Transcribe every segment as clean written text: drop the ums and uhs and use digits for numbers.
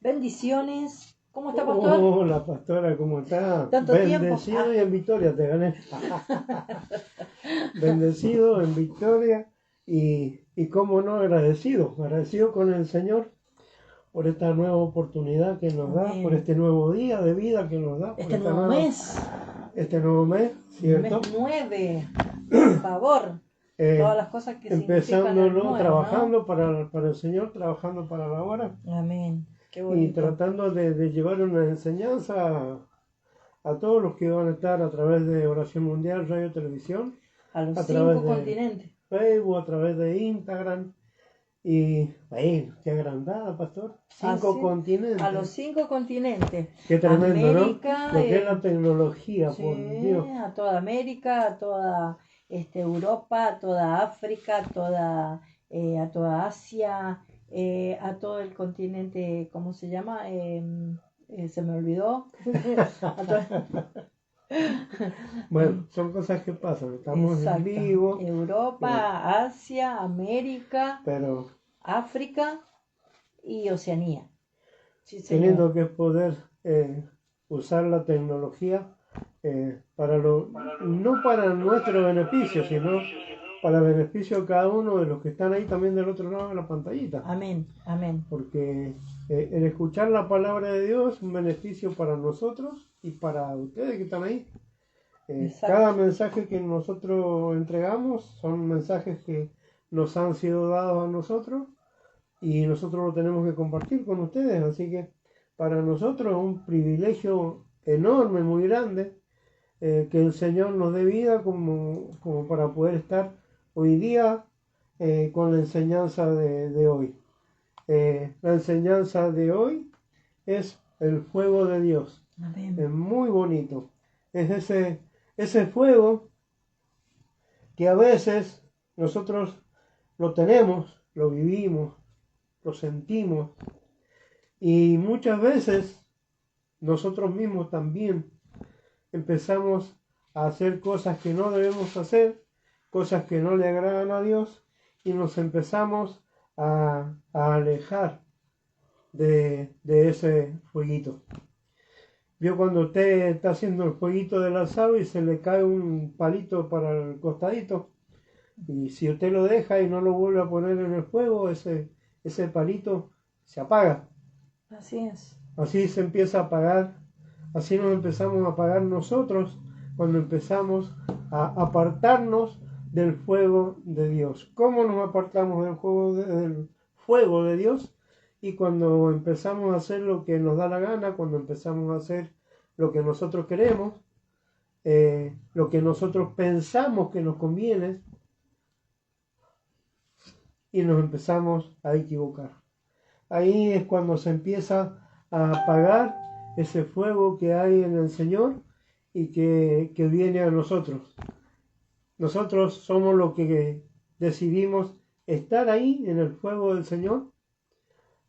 Bendiciones. ¿Cómo está, pastor? Hola, pastora, ¿cómo está? Tanto tiempo. Bendecido y en victoria te gané. Bendecido en victoria y cómo no, agradecido con el Señor por esta nueva oportunidad que nos da, por Amén. este nuevo día de vida que nos da, por Este esta nuevo mes, este nuevo mes, ¿cierto? mes 9, por favor. Todas las cosas que significan el Empezándolo 9, ¿no? trabajando para el Señor, trabajando para la hora Amén. Qué y bonito. tratando de llevar una enseñanza a todos los que van a estar a través de Oración Mundial, Radio, Televisión, A los a 5 través de continentes. Facebook, a través de Instagram. Y, bueno, qué agrandada, pastor. 5 Así, continentes. a los 5 continentes. Qué tremendo, América, ¿no? Lo que es la tecnología, sí, por Dios. a toda América, a toda Europa, a toda África, a toda Asia, a todo el continente, ¿cómo se llama? Se me olvidó. Bueno, son cosas que pasan. Estamos Exacto. en vivo. Europa, Asia, América, Pero África y Oceanía. Sí, qué señor. lindo que es poder usar la tecnología no para nuestro beneficio, sino para el beneficio de cada uno de los que están ahí también del otro lado de la pantallita. Amén, amén. Porque el escuchar la palabra de Dios es un beneficio para nosotros y para ustedes que están ahí. Cada mensaje que nosotros entregamos son mensajes que nos han sido dados a nosotros y nosotros lo tenemos que compartir con ustedes. Así que para nosotros es un privilegio enorme, muy grande, que el Señor nos dé vida como para poder estar hoy día con la enseñanza de hoy. La enseñanza de hoy es el fuego de Dios. Amén. Es muy bonito. Es ese fuego que a veces nosotros lo tenemos, lo vivimos, lo sentimos y muchas veces nosotros mismos también empezamos a hacer cosas que no debemos hacer, cosas que no le agradan a Dios y nos empezamos a alejar de ese fueguito. Vio cuando usted está haciendo el fueguito del asado y se le cae un palito para el costadito y si usted lo deja y no lo vuelve a poner en el fuego, ese palito se apaga. Así es. Así se empieza a apagar, así nos empezamos a apagar nosotros cuando empezamos a apartarnos del fuego de Dios. ¿Cómo nos apartamos del fuego de Dios? Y cuando empezamos a hacer lo que nos da la gana, cuando empezamos a hacer lo que nosotros queremos, lo que nosotros pensamos que nos conviene, y nos empezamos a equivocar. Ahí es cuando se empieza a apagar ese fuego que hay en el Señor y que viene a nosotros. Nosotros somos los que decidimos estar ahí en el fuego del Señor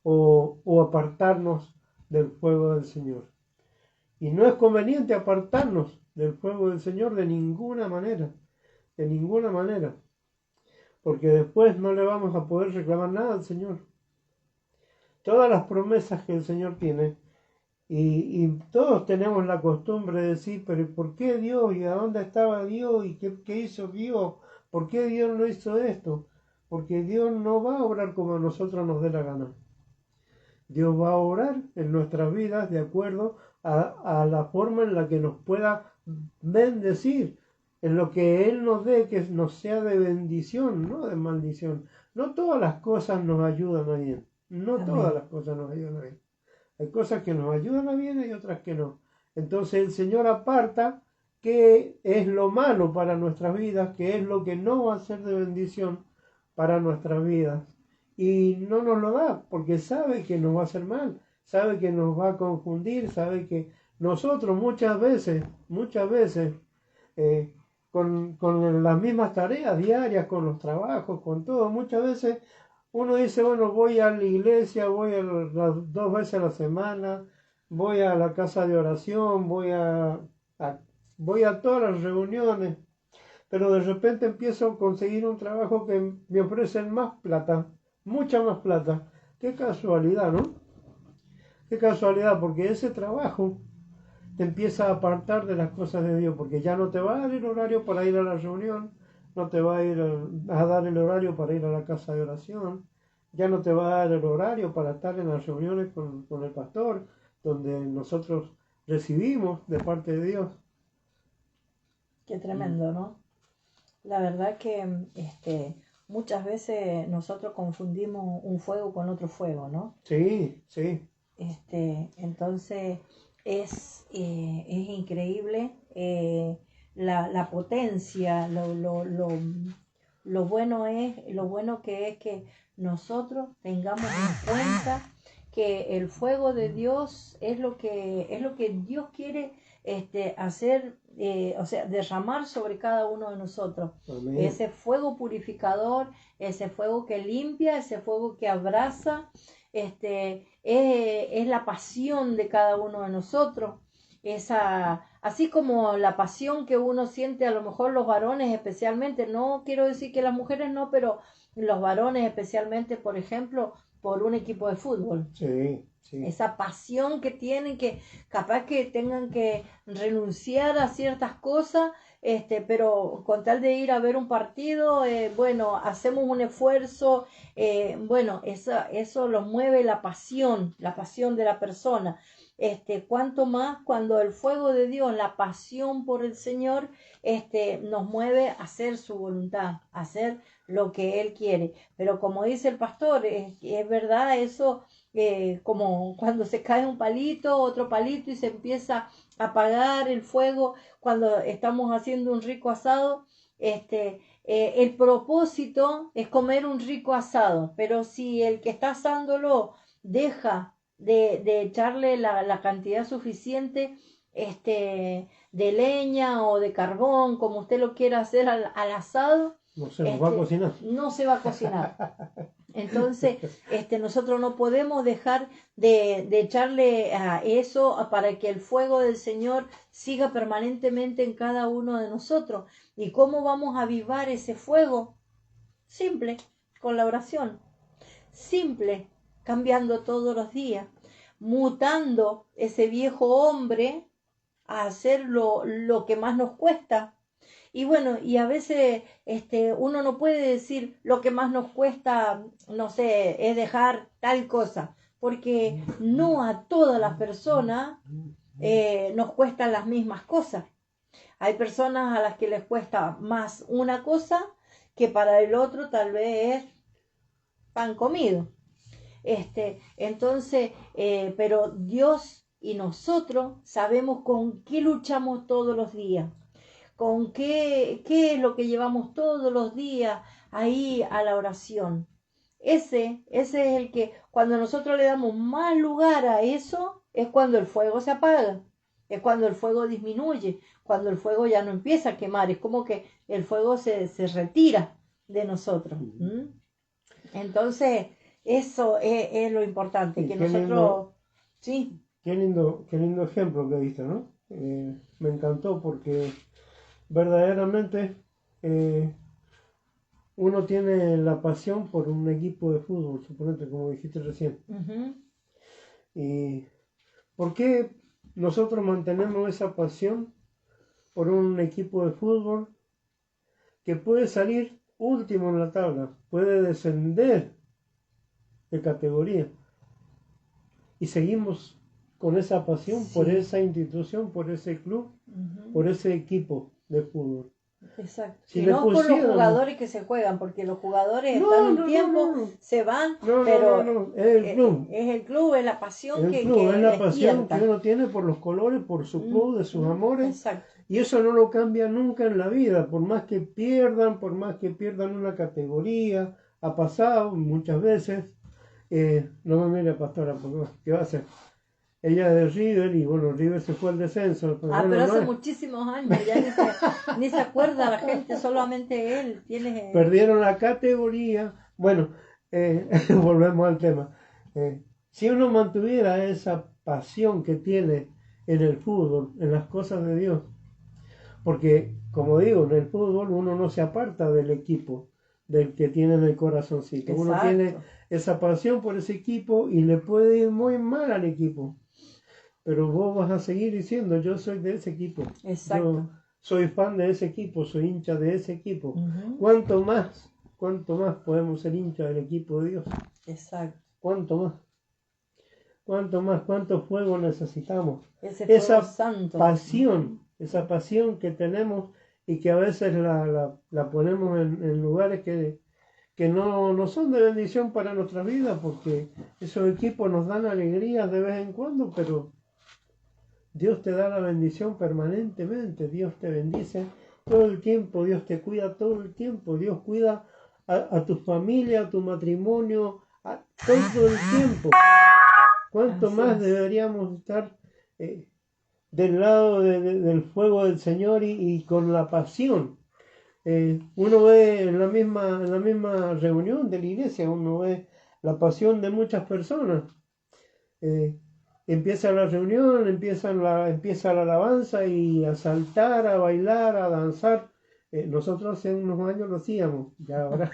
o apartarnos del fuego del Señor. Y no es conveniente apartarnos del fuego del Señor de ninguna manera, porque después no le vamos a poder reclamar nada al Señor. Todas las promesas que el Señor tiene, y todos tenemos la costumbre de decir, pero ¿por qué Dios? ¿Y a dónde estaba Dios? ¿Y qué hizo Dios? ¿Por qué Dios no hizo esto? Porque Dios no va a obrar como a nosotros nos dé la gana. Dios va a obrar en nuestras vidas de acuerdo a la forma en la que nos pueda bendecir, en lo que Él nos dé, que nos sea de bendición, no de maldición. No todas las cosas nos ayudan a bien. No Amén. todas las cosas nos ayudan a bien. Hay cosas que nos ayudan a bien y otras que no. Entonces el Señor aparta qué es lo malo para nuestras vidas, qué es lo que no va a ser de bendición para nuestras vidas. Y no nos lo da porque sabe que nos va a hacer mal, sabe que nos va a confundir, sabe que nosotros muchas veces, con las mismas tareas diarias, con los trabajos, con todo, muchas veces uno dice, bueno, voy a la iglesia, voy las 2 veces a la semana, voy a la casa de oración, voy a todas las reuniones, pero de repente empiezo a conseguir un trabajo que me ofrecen más plata, mucha más plata. Qué casualidad, ¿no? qué casualidad, porque ese trabajo te empieza a apartar de las cosas de Dios, porque ya no te va a dar el horario para ir a la reunión, no te va a ir a dar el horario para ir a la casa de oración, ya no te va a dar el horario para estar en las reuniones con el pastor, donde nosotros recibimos de parte de Dios. Qué tremendo, ¿no? La verdad que muchas veces nosotros confundimos un fuego con otro fuego, ¿no? Sí, sí. Entonces es increíble la potencia, lo bueno que es que nosotros tengamos en cuenta que el fuego de Dios es lo que Dios quiere hacer, o sea, derramar sobre cada uno de nosotros. Amén. Ese fuego purificador, ese fuego que limpia, ese fuego que abraza, es la pasión de cada uno de nosotros. Así como la pasión que uno siente, a lo mejor los varones especialmente, no quiero decir que las mujeres no, pero los varones especialmente, por ejemplo, por un equipo de fútbol. Sí, sí. Esa pasión que tienen, que capaz que tengan que renunciar a ciertas cosas, pero con tal de ir a ver un partido, bueno, hacemos un esfuerzo, bueno, eso los mueve la pasión de la persona. Cuanto más cuando el fuego de Dios, la pasión por el Señor, nos mueve a hacer su voluntad, a hacer lo que Él quiere. Pero como dice el pastor, es verdad eso, como cuando se cae un palito, otro palito y se empieza a apagar el fuego cuando estamos haciendo un rico asado. El propósito es comer un rico asado, pero si el que está asándolo deja de echarle la cantidad suficiente de leña o de carbón, como usted lo quiera hacer al asado, No se nos va a cocinar. no se va a cocinar. Entonces, nosotros no podemos dejar de echarle a eso para que el fuego del Señor siga permanentemente en cada uno de nosotros. ¿Y cómo vamos a avivar ese fuego? Simple, con la oración. Simple, cambiando todos los días, mutando ese viejo hombre a hacer lo que más nos cuesta. Y bueno, y a veces uno no puede decir lo que más nos cuesta, no sé, es dejar tal cosa, porque no a todas las personas nos cuestan las mismas cosas. Hay personas a las que les cuesta más una cosa que para el otro tal vez es pan comido. Entonces, pero Dios y nosotros sabemos con qué luchamos todos los días, con qué es lo que llevamos todos los días ahí a la oración. Ese es el que, cuando nosotros le damos más lugar a eso, es cuando el fuego se apaga, es cuando el fuego disminuye, cuando el fuego ya no empieza a quemar, es como que el fuego se retira de nosotros. Entonces, eso es lo importante, Sí, que qué nosotros, lindo, sí, qué lindo ejemplo que diste, ¿no? Me encantó porque verdaderamente uno tiene la pasión por un equipo de fútbol, suponete, como dijiste recién. ¿Y por qué nosotros mantenemos esa pasión por un equipo de fútbol que puede salir último en la tabla, puede descender de categoría? Y seguimos con esa pasión por sí, esa institución, por ese club, por ese equipo de fútbol. exacto. Si Y le no es por los pusiéramos... jugadores que se juegan, porque los jugadores No, están un no, no, tiempo, no, se van, no, pero no, es el club. es el club, es la pasión El que club es la pasión que despierta. uno tiene por los colores, por su club, de sus amores, Exacto. y eso no lo cambia nunca en la vida, por más que pierdan una categoría, ha pasado muchas veces. No me mire, pastora, porque ¿qué va a hacer? Ella es de River y bueno, River se fue al descenso. Pero bueno, Pero no hace es... muchísimos años, ya ni se acuerda la gente, solamente él tiene... Perdieron la categoría. Bueno, volvemos al tema. Si uno mantuviera esa pasión que tiene en el fútbol, en las cosas de Dios, porque como digo, en el fútbol uno no se aparta del equipo, del que tiene en el corazoncito. Uno tiene Exacto. esa pasión por ese equipo y le puede ir muy mal al equipo. Pero vos vas a seguir diciendo, yo soy de ese equipo. Exacto. Yo soy fan de ese equipo, soy hincha de ese equipo. Ujú. ¿Cuánto más podemos ser hinchas del equipo de Dios? Exacto. ¿Cuánto más? ¿Cuánto más? ¿Cuánto fuego necesitamos? Ese fuego Esa santo. esa pasión que tenemos y que a veces la ponemos en lugares que no son de bendición para nuestra vida, porque esos equipos nos dan alegrías de vez en cuando, pero Dios te da la bendición permanentemente, Dios te bendice todo el tiempo, Dios te cuida todo el tiempo, Dios cuida a tu familia, a tu matrimonio, a todo el tiempo. ¿Cuánto Así más es. deberíamos estar del lado del fuego del Señor y con la pasión? Uno ve en la misma reunión de la iglesia, uno ve la pasión de muchas personas. Empieza la reunión, empieza la alabanza y a saltar, a bailar, a danzar. Nosotros hace unos años lo hacíamos, ya ahora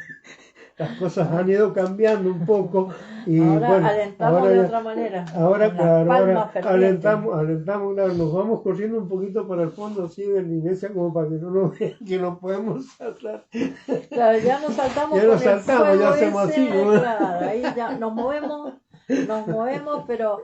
las cosas han ido cambiando un poco y Ahora bueno, alentamos ahora de ya, otra manera. ahora Con las claro, palmas ahora fervientes. alentamos, claro, nos vamos corriendo un poquito para el fondo así de la iglesia como para que no nos vean que no podemos saltar. Claro, ya nos saltamos Ya con nos el saltamos, fuego ya hacemos ese, así, ¿no? claro, ahí ya nos movemos, pero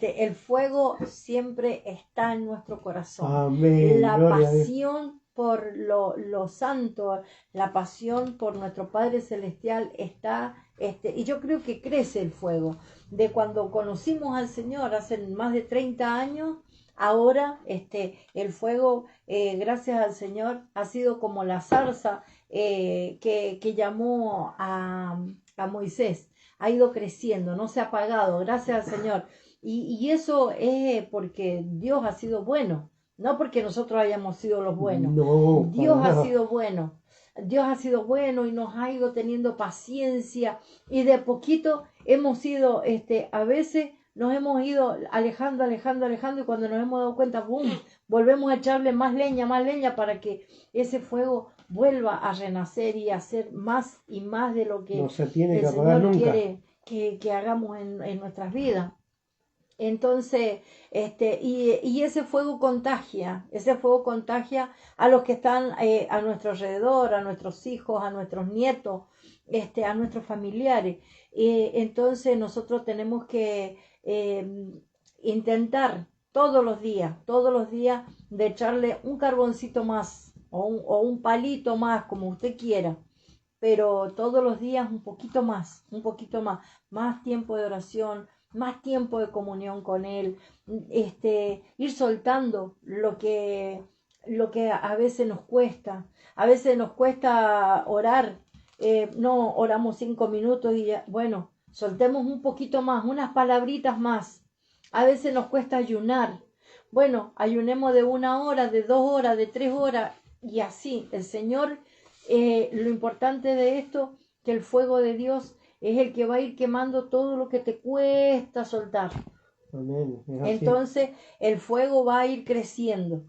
el fuego siempre está en nuestro corazón. Amén, La gloria a Dios. pasión por lo santo, la pasión por nuestro Padre Celestial está, y yo creo que crece el fuego. De cuando conocimos al Señor hace más de 30 años, ahora el fuego, gracias al Señor, ha sido como la zarza que llamó a Moisés. Ha ido creciendo, no se ha apagado, gracias al Señor. Y eso es porque Dios ha sido bueno, no porque nosotros hayamos sido los buenos. No, Dios para ha nada. sido bueno. Dios ha sido bueno y nos ha ido teniendo paciencia y de poquito hemos ido, a veces nos hemos ido alejando y cuando nos hemos dado cuenta, ¡boom!, volvemos a echarle más leña para que ese fuego vuelva a renacer y a hacer más y más de lo que No se tiene el que apagar Señor nunca. quiere que hagamos en nuestras vidas. Entonces, y ese fuego contagia a los que están a nuestro alrededor, a nuestros hijos, a nuestros nietos, a nuestros familiares. Entonces nosotros tenemos que intentar todos los días, de echarle un carboncito más o un palito más, como usted quiera, pero todos los días un poquito más tiempo de oración, más tiempo de comunión con Él, ir soltando lo que a veces nos cuesta orar, no oramos 5 minutos y ya, bueno, soltemos un poquito más, unas palabritas más, a veces nos cuesta ayunar, bueno, ayunemos de 1 hora, de 2 horas, de 3 horas, y así, el Señor, lo importante de esto, que el fuego de Dios es el que va a ir quemando todo lo que te cuesta soltar. Amén. Es así. Entonces el fuego va a ir creciendo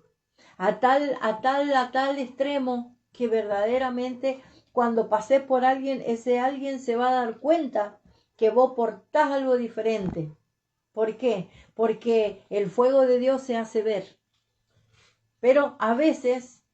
a tal extremo que verdaderamente cuando pases por alguien, ese alguien se va a dar cuenta que vos portás algo diferente. ¿Por qué? Porque el fuego de Dios se hace ver. Pero a veces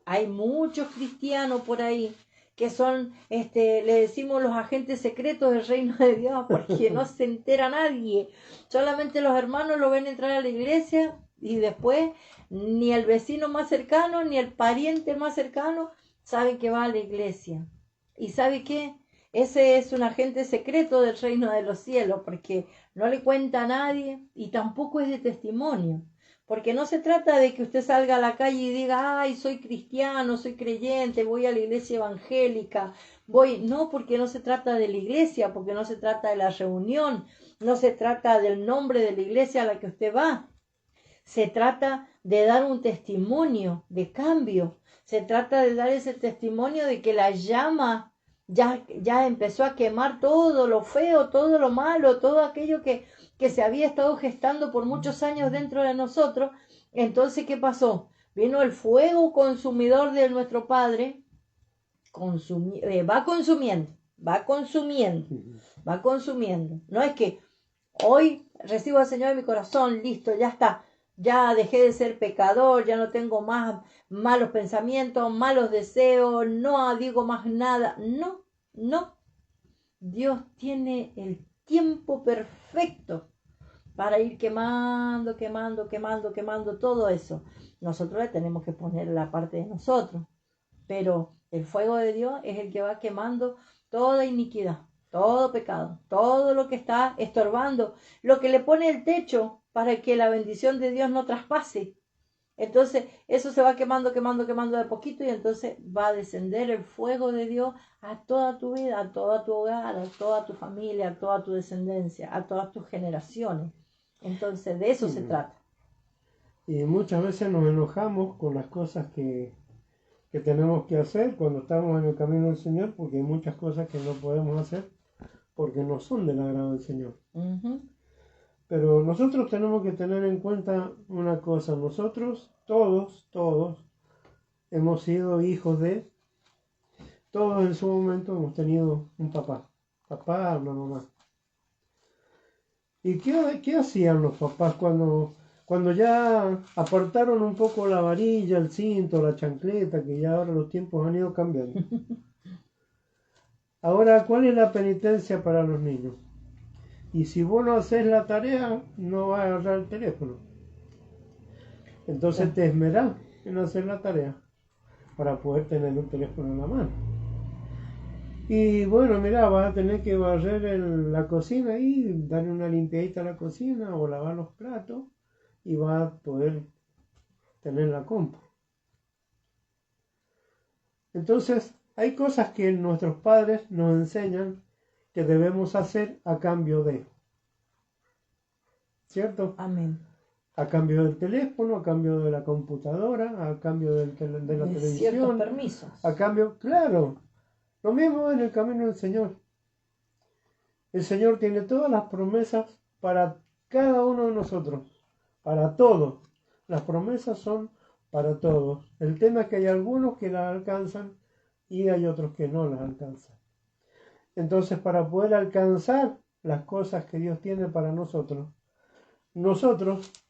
hay muchos cristianos por ahí que son, le decimos los agentes secretos del reino de Dios, porque no se entera nadie. Solamente los hermanos lo ven entrar a la iglesia y después ni el vecino más cercano, ni el pariente más cercano sabe que va a la iglesia. ¿Y sabe qué? Ese es un agente secreto del reino de los cielos, porque no le cuenta a nadie y tampoco es de testimonio. Porque no se trata de que usted salga a la calle y diga, ay, soy cristiano, soy creyente, voy a la iglesia evangélica, no, porque no se trata de la iglesia, porque no se trata de la reunión, no se trata del nombre de la iglesia a la que usted va. Se trata de dar un testimonio de cambio, se trata de dar ese testimonio de que la llama ya empezó a quemar todo lo feo, todo lo malo, todo aquello que se había estado gestando por muchos años dentro de nosotros. Entonces, ¿qué pasó? Vino el fuego consumidor de nuestro Padre, va consumiendo, va consumiendo, va consumiendo. No es que hoy recibo al Señor en mi corazón, listo, ya está, ya dejé de ser pecador, ya no tengo más malos pensamientos, malos deseos, no digo más nada. No, no. Dios tiene el tiempo perfecto para ir quemando, quemando, quemando, quemando todo eso. Nosotros le tenemos que poner la parte de nosotros, pero el fuego de Dios es el que va quemando toda iniquidad, todo pecado, todo lo que está estorbando, lo que le pone el techo para que la bendición de Dios no traspase. Entonces eso se va quemando, quemando, quemando de poquito y entonces va a descender el fuego de Dios a toda tu vida, a todo tu hogar, a toda tu familia, a toda tu descendencia, a todas tus generaciones. Entonces de eso se trata. Y muchas veces nos enojamos con las cosas que tenemos que hacer cuando estamos en el camino del Señor, porque hay muchas cosas que no podemos hacer porque no son del agrado del Señor. Pero nosotros tenemos que tener en cuenta una cosa, nosotros todos hemos sido hijos de, todos en su momento hemos tenido un papá, una mamá. ¿Y qué hacían los papás cuando ya apartaron un poco la varilla, el cinto, la chancleta, que ya ahora los tiempos han ido cambiando? Ahora, ¿cuál es la penitencia para los niños? Y si vos no haces la tarea, no vas a agarrar el teléfono. Entonces te esmerás en hacer la tarea para poder tener un teléfono en la mano. Y bueno, mira, vas a tener que barrer la cocina y darle una limpiadita a la cocina o lavar los platos y vas a poder tener la compu. Entonces, hay cosas que nuestros padres nos enseñan que debemos hacer a cambio de. ¿Cierto? Amén. A cambio del teléfono, a cambio de la computadora, a cambio de la televisión. Ciertos permisos. A cambio, claro, lo mismo en el camino del Señor. El Señor tiene todas las promesas para cada uno de nosotros, para todos. Las promesas son para todos. El tema es que hay algunos que las alcanzan y hay otros que no las alcanzan. Entonces, para poder alcanzar las cosas que Dios tiene para nosotros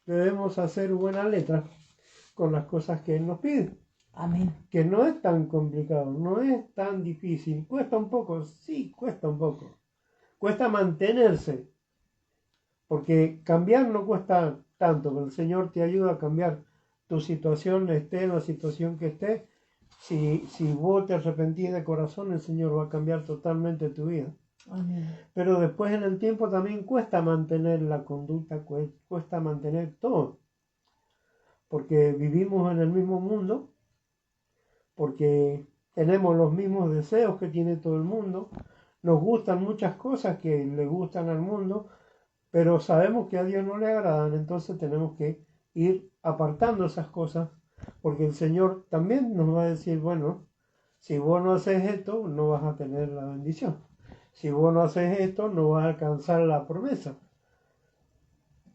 debemos hacer buena letra con las cosas que Él nos pide. Amén. Que no es tan complicado, no es tan difícil. Cuesta un poco, sí, cuesta un poco. Cuesta mantenerse, porque cambiar no cuesta tanto, pero el Señor te ayuda a cambiar tu situación, esté en la situación que esté. Si vos te arrepentís de corazón, el Señor va a cambiar totalmente tu vida. Amén. Pero después en el tiempo también cuesta mantener la conducta, cuesta mantener todo. Porque vivimos en el mismo mundo, porque tenemos los mismos deseos que tiene todo el mundo, nos gustan muchas cosas que le gustan al mundo, pero sabemos que a Dios no le agradan, entonces tenemos que ir apartando esas cosas, porque el Señor también nos va a decir, bueno, si vos no haces esto, no vas a tener la bendición. Si vos no haces esto, no vas a alcanzar la promesa.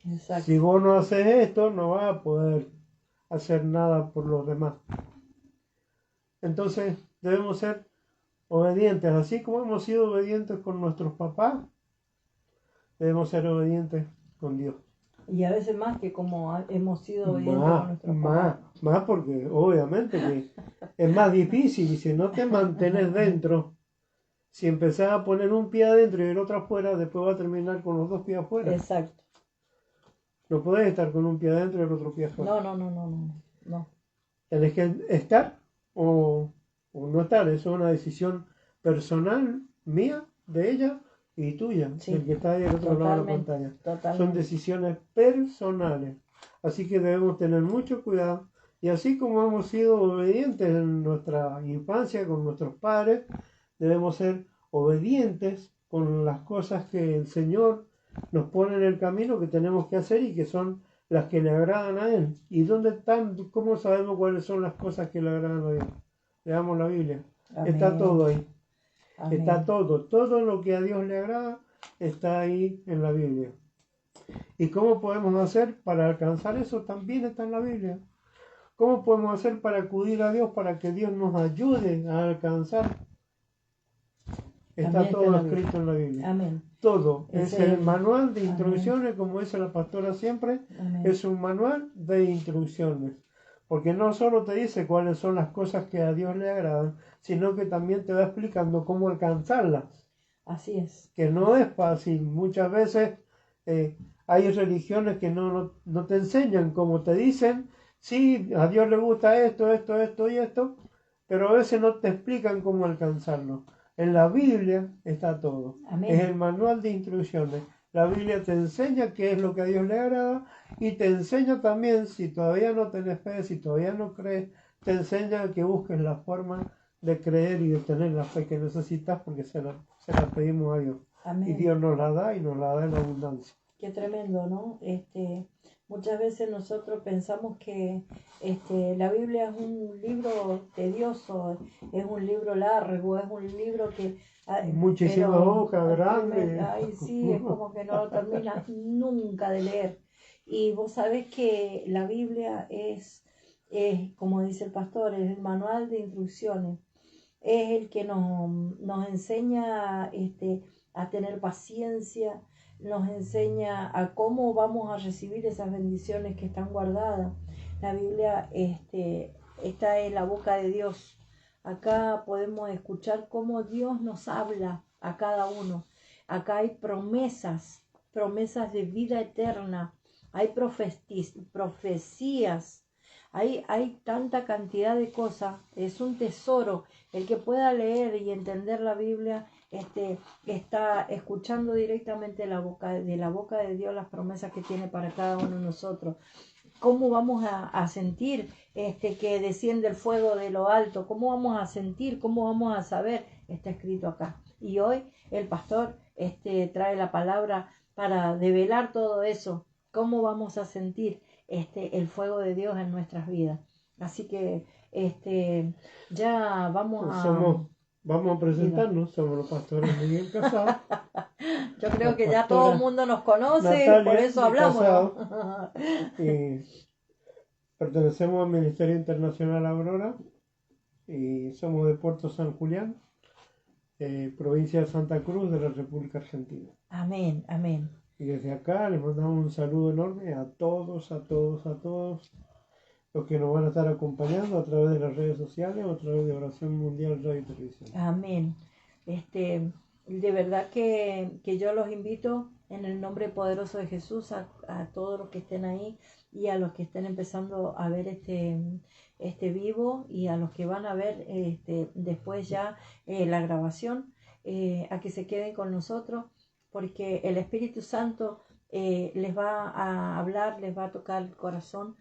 Exacto. Si vos no haces esto, no vas a poder hacer nada por los demás. Entonces debemos ser obedientes, así como hemos sido obedientes con nuestros papás, debemos ser obedientes con Dios. Y a veces más que como hemos sido obedientes con nuestros papás. Más porque obviamente que es más difícil y si no te mantenés dentro, si empezás a poner un pie adentro y el otro afuera, después va a terminar con los dos pies afuera. Exacto. No podés estar con un pie adentro y el otro pie afuera. No. Tenés que estar o no estar. Eso es una decisión personal mía, de ella y tuya, Sí, el que está ahí al otro lado de la pantalla. Totalmente. Son decisiones personales. Así que debemos tener mucho cuidado. Y así como hemos sido obedientes en nuestra infancia con nuestros padres, debemos ser obedientes con las cosas que el Señor nos pone en el camino que tenemos que hacer y que son las que le agradan a Él. ¿Y dónde están? ¿Cómo sabemos cuáles son las cosas que le agradan a Dios? Leamos la Biblia. Amén. Está todo ahí. Amén. Está todo lo que a Dios le agrada está ahí en la Biblia. ¿Y cómo podemos hacer para alcanzar eso? También está en la Biblia. ¿Cómo podemos hacer para acudir a Dios para que Dios nos ayude a alcanzar Está También está todo en la Biblia. escrito en la Biblia. Amén. Todo. Es el manual de Amén. instrucciones, como dice la pastora siempre, Amén. es un manual de instrucciones. Porque no solo te dice cuáles son las cosas que a Dios le agradan, sino que también te va explicando cómo alcanzarlas. Así es. Que no es fácil. Muchas veces hay religiones que no te enseñan, como te dicen, sí, a Dios le gusta esto, esto, esto y esto, pero a veces no te explican cómo alcanzarlo. En la Biblia está todo. Amén. Es el manual de instrucciones. La Biblia te enseña qué es lo que a Dios le agrada y te enseña también, si todavía no tenés fe, si todavía no crees, te enseña que busques la forma de creer y de tener la fe que necesitas porque se la pedimos a Dios. Amén. Y Dios nos la da y nos la da en abundancia. Qué tremendo, ¿no? Muchas veces nosotros pensamos que la Biblia es un libro tedioso, es un libro largo, es un libro que... Muchísimas hojas grandes. Ay, sí, es como que no lo terminas nunca de leer. Y vos sabés que la Biblia es, como dice el pastor, es el manual de instrucciones. Es el que nos enseña a tener paciencia, nos enseña a cómo vamos a recibir esas bendiciones que están guardadas. La Biblia está en la boca de Dios. Acá podemos escuchar cómo Dios nos habla a cada uno. Acá hay promesas de vida eterna. Hay profecías. Hay tanta cantidad de cosas. Es un tesoro. El que pueda leer y entender la Biblia está escuchando directamente de la boca de Dios las promesas que tiene para cada uno de nosotros. ¿Cómo vamos a sentir que desciende el fuego de lo alto? ¿Cómo vamos a sentir? ¿Cómo vamos a saber? Está escrito acá. Y hoy el pastor trae la palabra para develar todo eso. ¿Cómo vamos a sentir el fuego de Dios en nuestras vidas? Así que ya vamos a... Vamos a presentarnos, somos los pastores Miguel Casado. Yo creo que ya todo el mundo nos conoce, Natalia, por eso hablamos, ¿no? Y pertenecemos al Ministerio Internacional Aurora y somos de Puerto San Julián, provincia de Santa Cruz de la República Argentina. Amén, amén. Y desde acá les mandamos un saludo enorme a todos los que nos van a estar acompañando a través de las redes sociales o a través de Oración Mundial Radio y Televisión. Amén. De verdad que yo los invito en el nombre poderoso de Jesús a todos los que estén ahí y a los que estén empezando a ver este vivo y a los que van a ver después ya la grabación, a que se queden con nosotros porque el Espíritu Santo les va a hablar, les va a tocar el corazón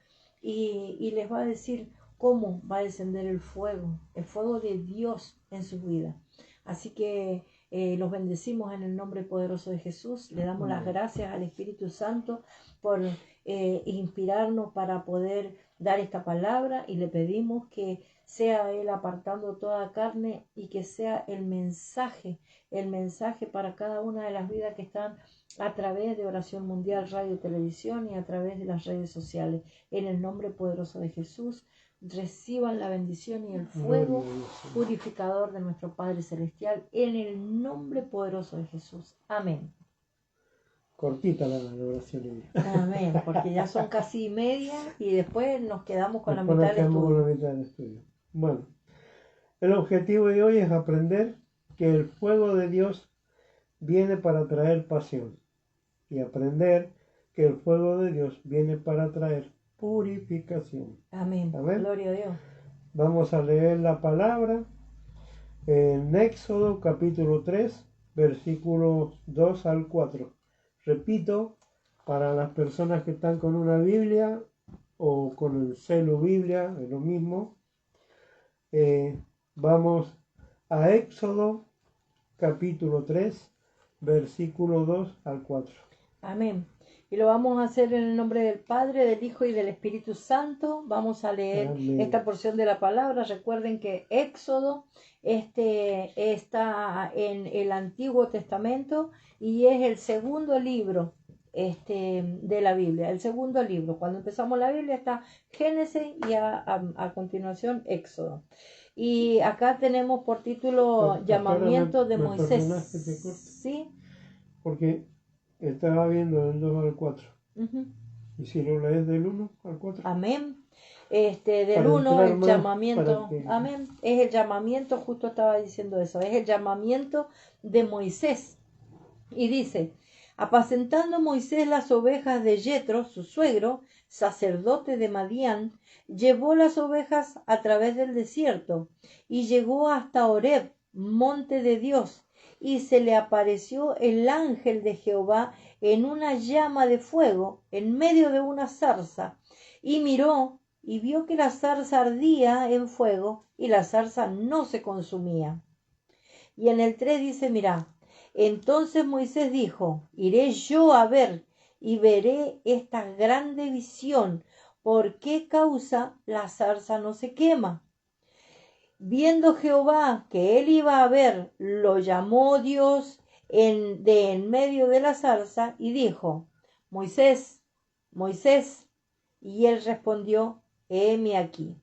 y les va a decir cómo va a descender el fuego de Dios en sus vidas. Así que los bendecimos en el nombre poderoso de Jesús. Le damos las gracias al Espíritu Santo por inspirarnos para poder dar esta palabra y le pedimos que sea Él apartando toda carne y que sea el mensaje para cada una de las vidas que están a través de Oración Mundial, Radio y Televisión y a través de las redes sociales. En el nombre poderoso de Jesús, reciban la bendición y el fuego purificador de nuestro Padre Celestial en el nombre poderoso de Jesús. Amén. Cortita la oración. Amén, porque ya son casi media y después nos quedamos con la mitad del estudio. Bueno, el objetivo de hoy es aprender que el fuego de Dios viene para traer pasión y aprender que el fuego de Dios viene para traer purificación. Amén. Amén. Gloria a Dios. Vamos a leer la palabra en Éxodo capítulo 3, versículos 2 al 4. Repito, para las personas que están con una Biblia o con el celu Biblia, es lo mismo. Vamos a Éxodo capítulo 3, versículo 2 al 4. Amén. Y lo vamos a hacer en el nombre del Padre, del Hijo y del Espíritu Santo. Vamos a leer esta porción de la palabra. Recuerden que Éxodo está en el Antiguo Testamento y es el segundo libro de la Biblia. El segundo libro. Cuando empezamos la Biblia está Génesis y a continuación Éxodo. Y acá tenemos por título Llamamiento de me Moisés. perdonas que te corte, ¿Sí? porque estaba viendo del 2 al 4. Ujú. Y si lo lees del 1 al 4, Amén. Del para 1, entrar el más, para llamamiento. que Amén. Es el llamamiento, justo estaba diciendo eso, es el llamamiento de Moisés. Y dice, apacentando Moisés las ovejas de Yetro, su suegro, sacerdote de Madián, llevó las ovejas a través del desierto y llegó hasta Horeb, monte de Dios, y se le apareció el ángel de Jehová en una llama de fuego en medio de una zarza, y miró y vio que la zarza ardía en fuego y la zarza no se consumía. Y en el 3 dice, mira, entonces Moisés dijo, iré yo a ver y veré esta grande visión, ¿por qué causa la zarza no se quema? Viendo Jehová que él iba a ver, lo llamó Dios en medio de la zarza y dijo, Moisés, Moisés. Y él respondió, heme aquí.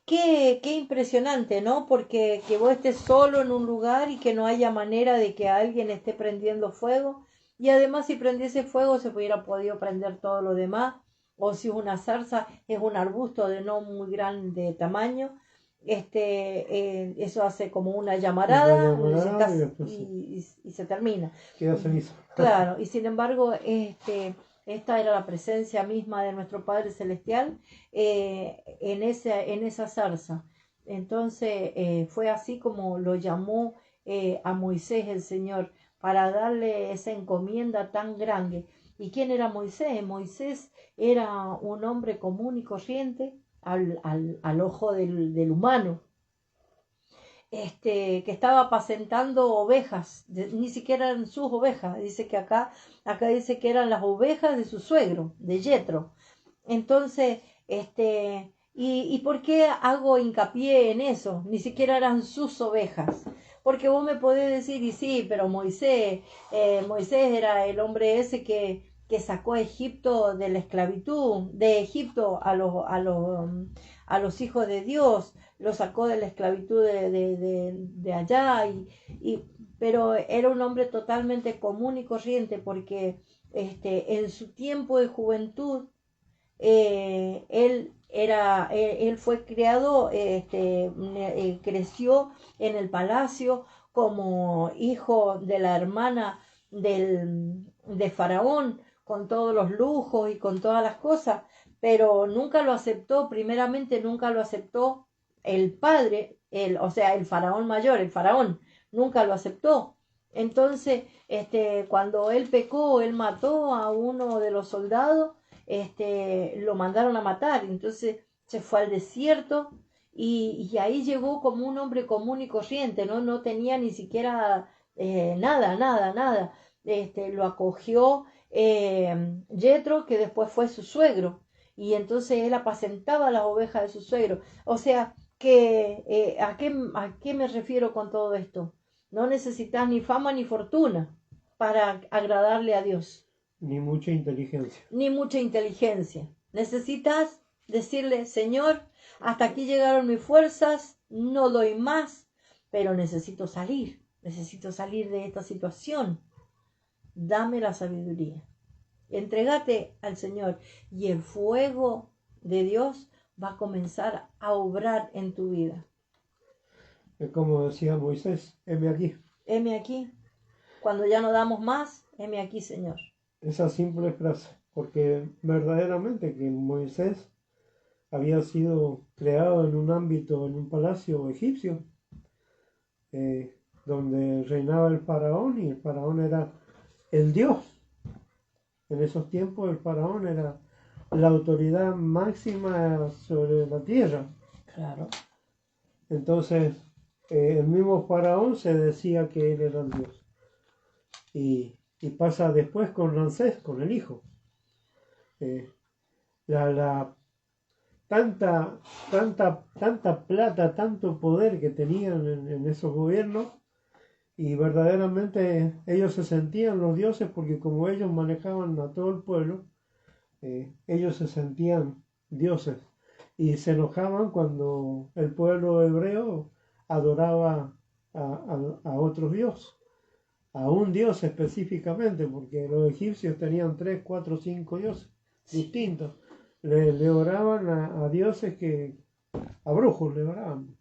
Qué impresionante, ¿no? Porque que vos estés solo en un lugar y que no haya manera de que alguien esté prendiendo fuego. Y además si prendiese fuego se hubiera podido prender todo lo demás. O si es una zarza, es un arbusto de no muy grande tamaño. Eso hace como una llamarada y después y se termina. queda ceniza. Claro, y sin embargo, esta era la presencia misma de nuestro Padre Celestial en esa zarza. Entonces fue así como lo llamó a Moisés el Señor para darle esa encomienda tan grande. ¿Y quién era Moisés? Moisés era un hombre común y corriente al ojo del humano, que estaba apacentando ovejas, ni siquiera eran sus ovejas, dice que acá dice que eran las ovejas de su suegro, de Yetro. Entonces, ¿y por qué hago hincapié en eso? Ni siquiera eran sus ovejas. Porque vos me podés decir, y sí, pero Moisés era el hombre ese que sacó a Egipto de la esclavitud, de Egipto a los hijos de Dios, lo sacó de la esclavitud de allá, pero era un hombre totalmente común y corriente, porque en su tiempo de juventud, él fue criado, creció en el palacio como hijo de la hermana de Faraón, con todos los lujos y con todas las cosas, pero nunca lo aceptó, primeramente nunca lo aceptó el padre, o sea, el faraón mayor, el faraón, nunca lo aceptó. Entonces, cuando él pecó, él mató a uno de los soldados, lo mandaron a matar, entonces se fue al desierto y ahí llegó como un hombre común y corriente, no tenía ni siquiera nada. Lo acogió Yetro, que después fue su suegro, y entonces él apacentaba las ovejas de su suegro. O sea, ¿a qué me refiero con todo esto? No necesitas ni fama ni fortuna para agradarle a Dios, Ni mucha inteligencia. ni mucha inteligencia. Necesitas decirle, Señor, hasta aquí llegaron mis fuerzas, no doy más, pero necesito salir de esta situación. Dame la sabiduría. Entrégate al Señor y el fuego de Dios va a comenzar a obrar en tu vida. Es como decía Moisés, heme aquí. Heme aquí. Cuando ya no damos más, heme aquí, Señor. Esa simple frase, porque verdaderamente que Moisés había sido creado en un ámbito, en un palacio egipcio, donde reinaba el faraón y el faraón era el dios. En esos tiempos el faraón era la autoridad máxima sobre la tierra. Claro. Entonces, el mismo faraón se decía que él era el dios. Y pasa después con Ramsés, con el hijo. Tanta plata, tanto poder que tenían en esos gobiernos, y verdaderamente ellos se sentían los dioses porque como ellos manejaban a todo el pueblo, ellos se sentían dioses. y se enojaban cuando el pueblo hebreo adoraba a otros dioses, a un dios específicamente, porque los egipcios tenían 3, 4, 5 dioses distintos. Le oraban a dioses que, a brujos le oraban.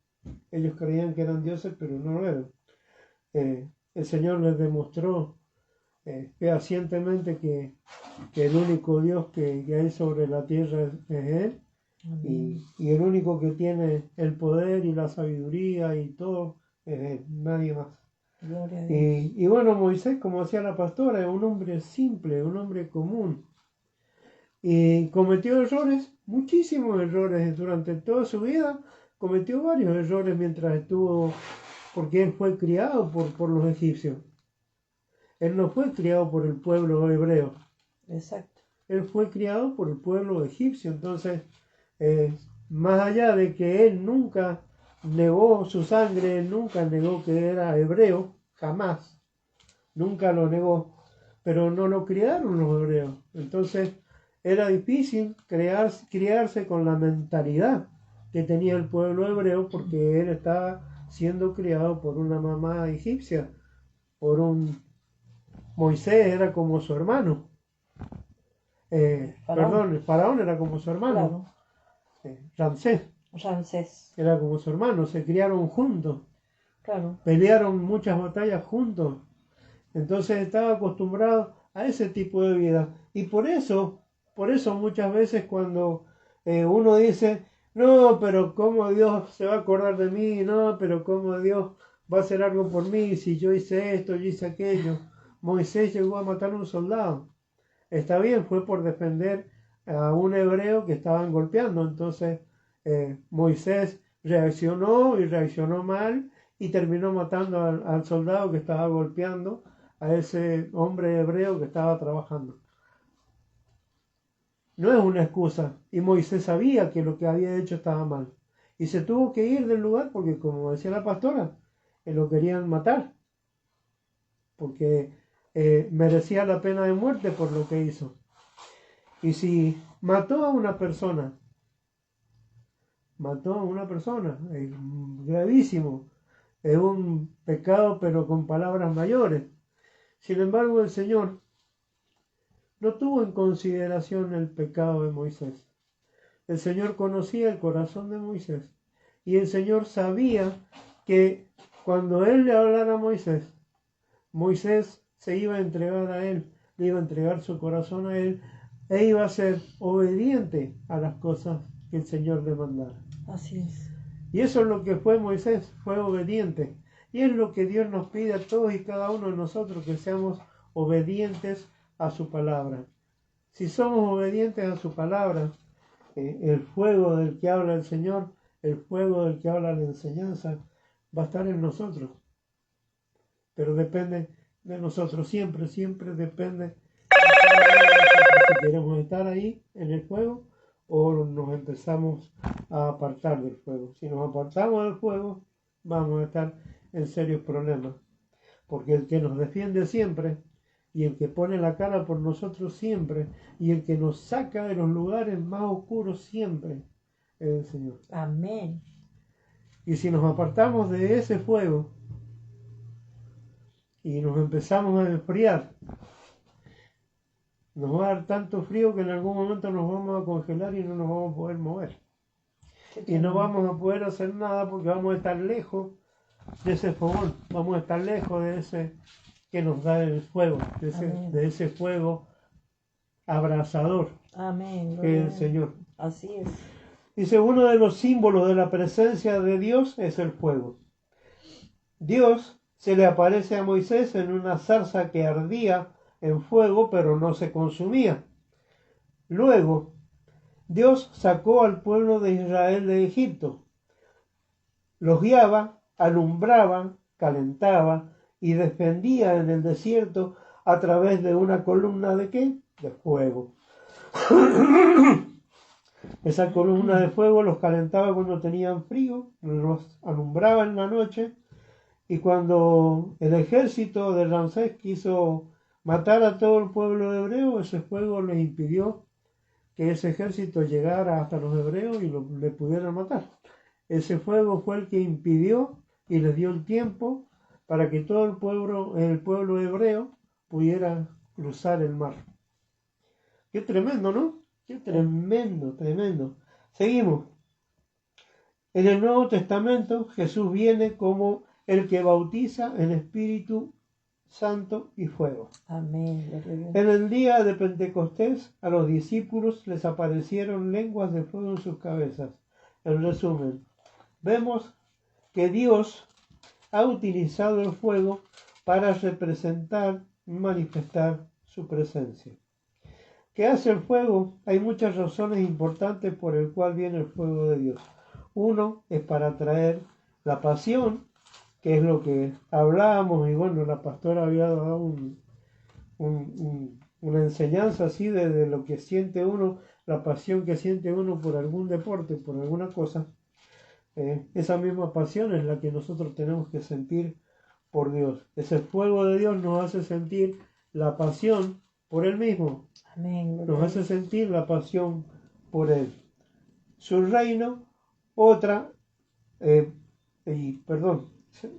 Ellos creían que eran dioses, pero no lo eran. El Señor les demostró fehacientemente que el único Dios que hay sobre la tierra es Él, y el único que tiene el poder y la sabiduría y todo es Él, nadie más. Y bueno, Moisés, como decía la pastora, es un hombre simple, un hombre común, y cometió errores, muchísimos errores durante toda su vida. Cometió varios errores mientras estuvo, porque él fue criado por los egipcios. Él no fue criado por el pueblo hebreo. Exacto. Él fue criado por el pueblo egipcio. Entonces, más allá de que él nunca negó su sangre, él nunca negó que era hebreo, jamás, nunca lo negó, pero no lo criaron los hebreos. Entonces, era difícil criarse con la mentalidad que tenía el pueblo hebreo, porque él estaba siendo criado por una mamá egipcia, por un Moisés era como su hermano. El faraón era como su hermano. Claro. Ramsés era como su hermano. Se criaron juntos. Claro. Pelearon muchas batallas juntos. Entonces estaba acostumbrado a ese tipo de vida. Y por eso muchas veces cuando uno dice, no, pero ¿cómo Dios se va a acordar de mí? No, pero ¿cómo Dios va a hacer algo por mí si yo hice esto, yo hice aquello? Moisés llegó a matar a un soldado. Está bien, fue por defender a un hebreo que estaban golpeando. Entonces Moisés reaccionó mal y terminó matando al soldado que estaba golpeando a ese hombre hebreo que estaba trabajando. No es una excusa. Y Moisés sabía que lo que había hecho estaba mal. Y se tuvo que ir del lugar porque, como decía la pastora, lo querían matar. Porque merecía la pena de muerte por lo que hizo. Y si mató a una persona, es gravísimo, es un pecado pero con palabras mayores. Sin embargo, el Señor no tuvo en consideración el pecado de Moisés. El Señor conocía el corazón de Moisés, y el Señor sabía que cuando Él le hablara a Moisés, Moisés se iba a entregar a Él, le iba a entregar su corazón a Él, e iba a ser obediente a las cosas que el Señor le mandara. Así es. Y eso es lo que fue Moisés, fue obediente. Y es lo que Dios nos pide a todos y cada uno de nosotros, que seamos obedientes a su palabra. Si somos obedientes a su palabra, el fuego del que habla el Señor, el fuego del que habla la enseñanza, va a estar en nosotros. Pero depende de nosotros, siempre depende si queremos estar ahí en el fuego o nos empezamos a apartar del fuego. Si nos apartamos del fuego, vamos a estar en serios problemas, porque el que nos defiende siempre, y el que pone la cara por nosotros siempre, y el que nos saca de los lugares más oscuros siempre, es el Señor. Amén. Y si nos apartamos de ese fuego y nos empezamos a enfriar, nos va a dar tanto frío que en algún momento nos vamos a congelar y no nos vamos a poder mover. Y no vamos a poder hacer nada porque vamos a estar lejos de ese fogón, vamos a estar lejos de ese que nos da el fuego, de ese fuego abrasador. Amén. Que es el Señor. Así es. Dice, uno de los símbolos de la presencia de Dios es el fuego. Dios se le aparece a Moisés en una zarza que ardía en fuego, pero no se consumía. Luego, Dios sacó al pueblo de Israel de Egipto. Los guiaba, alumbraba, calentaba y defendía en el desierto a través de una columna ¿de qué? De fuego. Esa columna de fuego los calentaba cuando tenían frío, los alumbraba en la noche, y cuando el ejército de Ramsés quiso matar a todo el pueblo hebreo, ese fuego les impidió que ese ejército llegara hasta los hebreos y le pudieran matar. Ese fuego fue el que impidió y les dio el tiempo para que todo el pueblo hebreo pudiera cruzar el mar. Qué tremendo, ¿no? Qué tremendo, tremendo. Seguimos. En el Nuevo Testamento Jesús viene como el que bautiza en Espíritu Santo y fuego. Amén. En el día de Pentecostés a los discípulos les aparecieron lenguas de fuego en sus cabezas. En resumen, vemos que Dios ha utilizado el fuego para representar y manifestar su presencia. ¿Qué hace el fuego? Hay muchas razones importantes por el cual viene el fuego de Dios. Uno es para traer la pasión, que es lo que hablábamos, y bueno, la pastora había dado una enseñanza así de lo que siente uno, la pasión que siente uno por algún deporte, por alguna cosa. Esa misma pasión es la que nosotros tenemos que sentir por Dios. Ese fuego de Dios nos hace sentir la pasión por Él mismo. Amén. Nos hace sentir la pasión por Él. Su reino,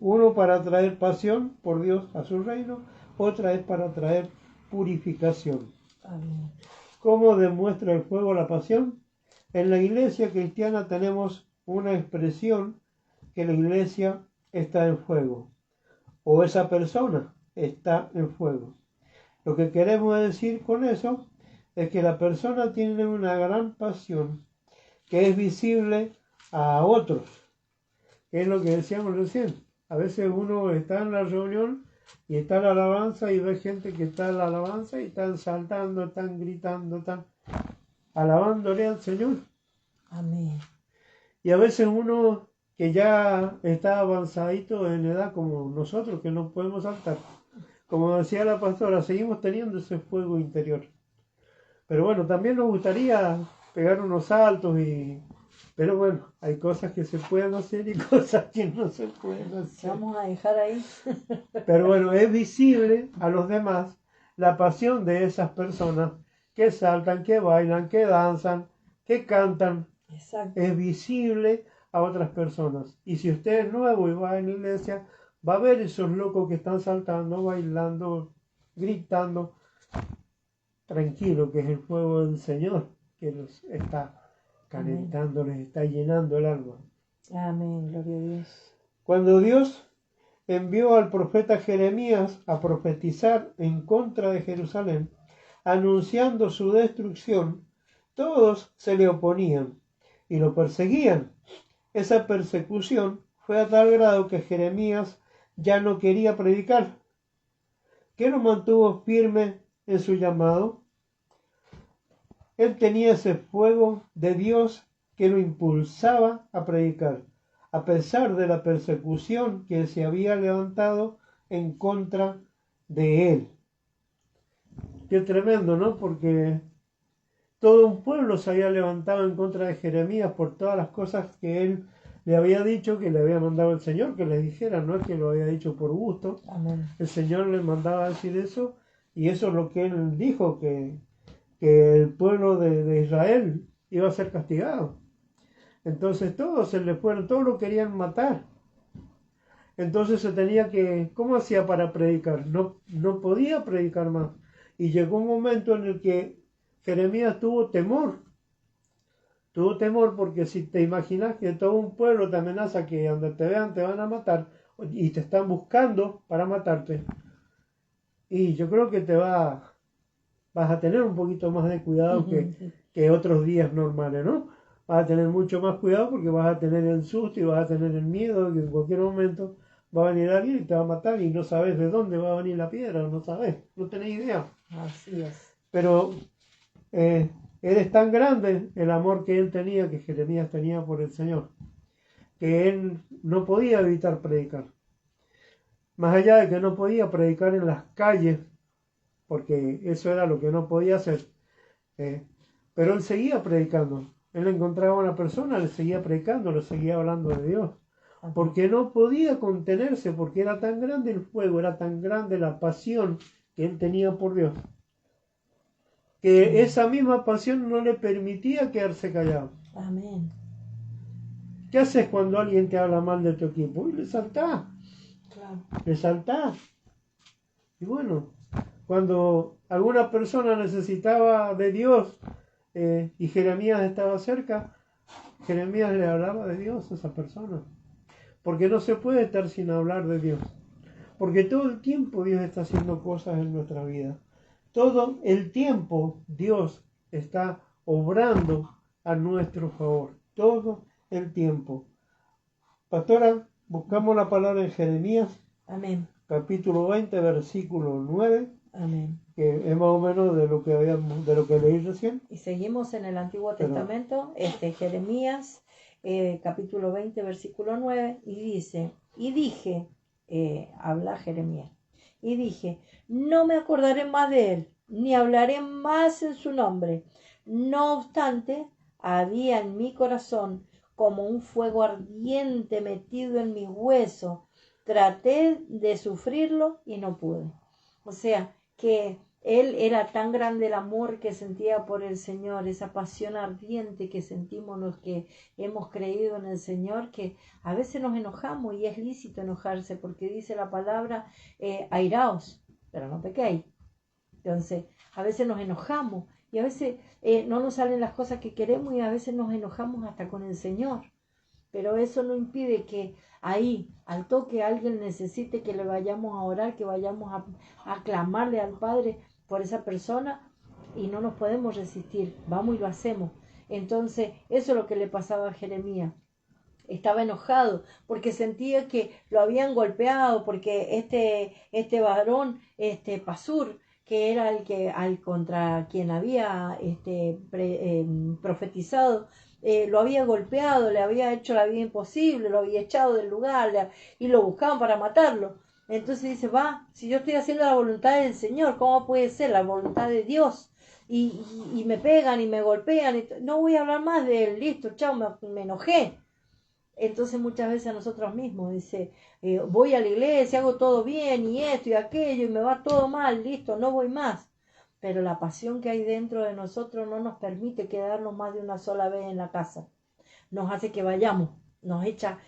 uno para traer pasión por Dios a su reino, otra es para traer purificación. Amén. ¿Cómo demuestra el fuego la pasión? En la iglesia cristiana tenemos una expresión que la iglesia está en fuego, o esa persona está en fuego. Lo que queremos decir con eso es que la persona tiene una gran pasión que es visible a otros, que es lo que decíamos recién. A veces uno está en la reunión y está la alabanza y ve gente que está en la alabanza y están saltando, están gritando, están alabándole al Señor. Amén. Y a veces uno que ya está avanzadito en edad como nosotros, que no podemos saltar, como decía la pastora, seguimos teniendo ese fuego interior. Pero bueno, también nos gustaría pegar unos saltos pero bueno, hay cosas que se pueden hacer y cosas que no se pueden hacer. Vamos a dejar ahí. Pero bueno, es visible a los demás la pasión de esas personas que saltan, que bailan, que danzan, que cantan. Exacto. Es visible a otras personas. Y si usted es nuevo y va a la iglesia, va a ver esos locos que están saltando, bailando, gritando. Tranquilo, que es el fuego del Señor que los está calentando, les está llenando el alma. Amén, gloria a Dios. Cuando Dios envió al profeta Jeremías a profetizar en contra de Jerusalén, anunciando su destrucción, todos se le oponían y lo perseguían. Esa persecución fue a tal grado que Jeremías ya no quería predicar. ¿Qué lo mantuvo firme en su llamado? Él tenía ese fuego de Dios que lo impulsaba a predicar, a pesar de la persecución que se había levantado en contra de él. Qué tremendo, ¿no? Porque todo un pueblo se había levantado en contra de Jeremías por todas las cosas que él le había dicho, que le había mandado el Señor que le dijera, no es que lo había dicho por gusto. Amén. El Señor le mandaba a decir eso, y eso es lo que él dijo, que el pueblo de Israel iba a ser castigado. Entonces todos se le fueron, todos lo querían matar. Entonces se tenía que, ¿cómo hacía para predicar? No podía predicar más. Y llegó un momento en el que Jeremías tuvo temor. Tuvo temor porque si te imaginas que todo un pueblo te amenaza que donde te vean te van a matar y te están buscando para matarte. Y yo creo que vas a tener un poquito más de cuidado que otros días normales, ¿no? Vas a tener mucho más cuidado porque vas a tener el susto y vas a tener el miedo de que en cualquier momento va a venir alguien y te va a matar y no sabes de dónde va a venir la piedra, no sabes, no tenés idea. Así es. Pero es tan grande el amor que él tenía, que Jeremías tenía por el Señor, que él no podía evitar predicar. Más allá de que no podía predicar en las calles, porque eso era lo que no podía hacer. Pero él seguía predicando. Él encontraba a una persona, le seguía predicando, le seguía hablando de Dios. Porque no podía contenerse, porque era tan grande el fuego, era tan grande la pasión que él tenía por Dios, que esa misma pasión no le permitía quedarse callado. Amén. ¿Qué haces cuando alguien te habla mal de tu equipo? Uy, le saltás, Claro. le saltás. Y bueno, cuando alguna persona necesitaba de Dios y Jeremías estaba cerca, Jeremías le hablaba de Dios a esa persona. Porque no se puede estar sin hablar de Dios. Porque todo el tiempo Dios está haciendo cosas en nuestra vida. Todo el tiempo Dios está obrando a nuestro favor. Todo el tiempo. Pastora, buscamos la palabra en Jeremías, Amén. capítulo 20, versículo 9, Amén. que es más o menos de lo que leí recién. Y seguimos en el Antiguo Pero- Testamento, Jeremías, capítulo 20, versículo 9, y dice, y dije, habla Jeremías, y dije, no me acordaré más de él, ni hablaré más en su nombre. No obstante, había en mi corazón como un fuego ardiente metido en mis huesos. Traté de sufrirlo y no pude. O sea, que él era tan grande el amor que sentía por el Señor, esa pasión ardiente que sentimos los que hemos creído en el Señor, que a veces nos enojamos y es lícito enojarse porque dice la palabra, airaos, pero no pequéis. Entonces, a veces nos enojamos y a veces no nos salen las cosas que queremos y a veces nos enojamos hasta con el Señor. Pero eso no impide que ahí, al toque, alguien necesite que le vayamos a orar, que vayamos a clamarle al Padre por esa persona y no nos podemos resistir. Vamos y lo hacemos. Entonces, eso es lo que le pasaba a Jeremías. Estaba enojado porque sentía que lo habían golpeado, porque este varón, Pasur, que era al contra quien había profetizado, lo había golpeado, le había hecho la vida imposible, lo había echado del lugar y lo buscaban para matarlo. Entonces dice, si yo estoy haciendo la voluntad del Señor, ¿cómo puede ser la voluntad de Dios? Y me pegan y me golpean, no voy a hablar más de él, listo, chao, me enojé. Entonces muchas veces a nosotros mismos dice, voy a la iglesia, hago todo bien y esto y aquello y me va todo mal, listo, no voy más. Pero la pasión que hay dentro de nosotros no nos permite quedarnos más de una sola vez en la casa. Nos hace que vayamos, nos echa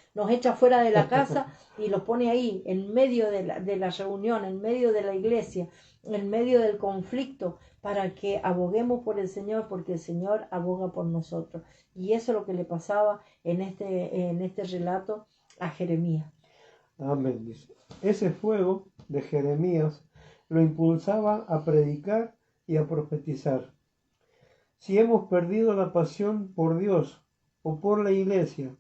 fuera de la casa y los pone ahí, en medio de la reunión, en medio de la iglesia, en medio del conflicto, para que aboguemos por el Señor, porque el Señor aboga por nosotros. Y eso es lo que le pasaba en este relato a Jeremías. Amén, dice. Ese fuego de Jeremías lo impulsaba a predicar y a profetizar. Si hemos perdido la pasión por Dios o por la iglesia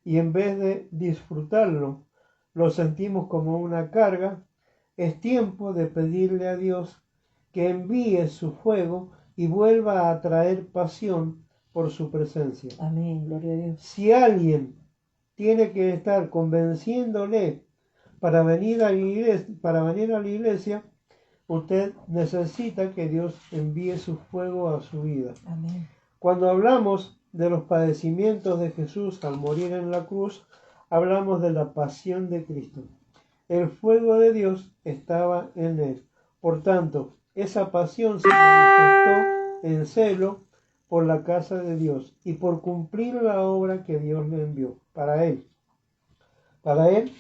y en vez de disfrutarlo lo sentimos como una carga, es tiempo de pedirle a Dios que envíe su fuego y vuelva a traer pasión por su presencia. Amén, gloria a Dios. Si alguien tiene que estar convenciéndole para venir a la iglesia, usted necesita que Dios envíe su fuego a su vida. Amén. Cuando hablamos de los padecimientos de Jesús al morir en la cruz, hablamos de la pasión de Cristo. El fuego de Dios estaba en él. Por tanto, esa pasión se manifestó en celo por la casa de Dios y por cumplir la obra que Dios le envió para él. Para él,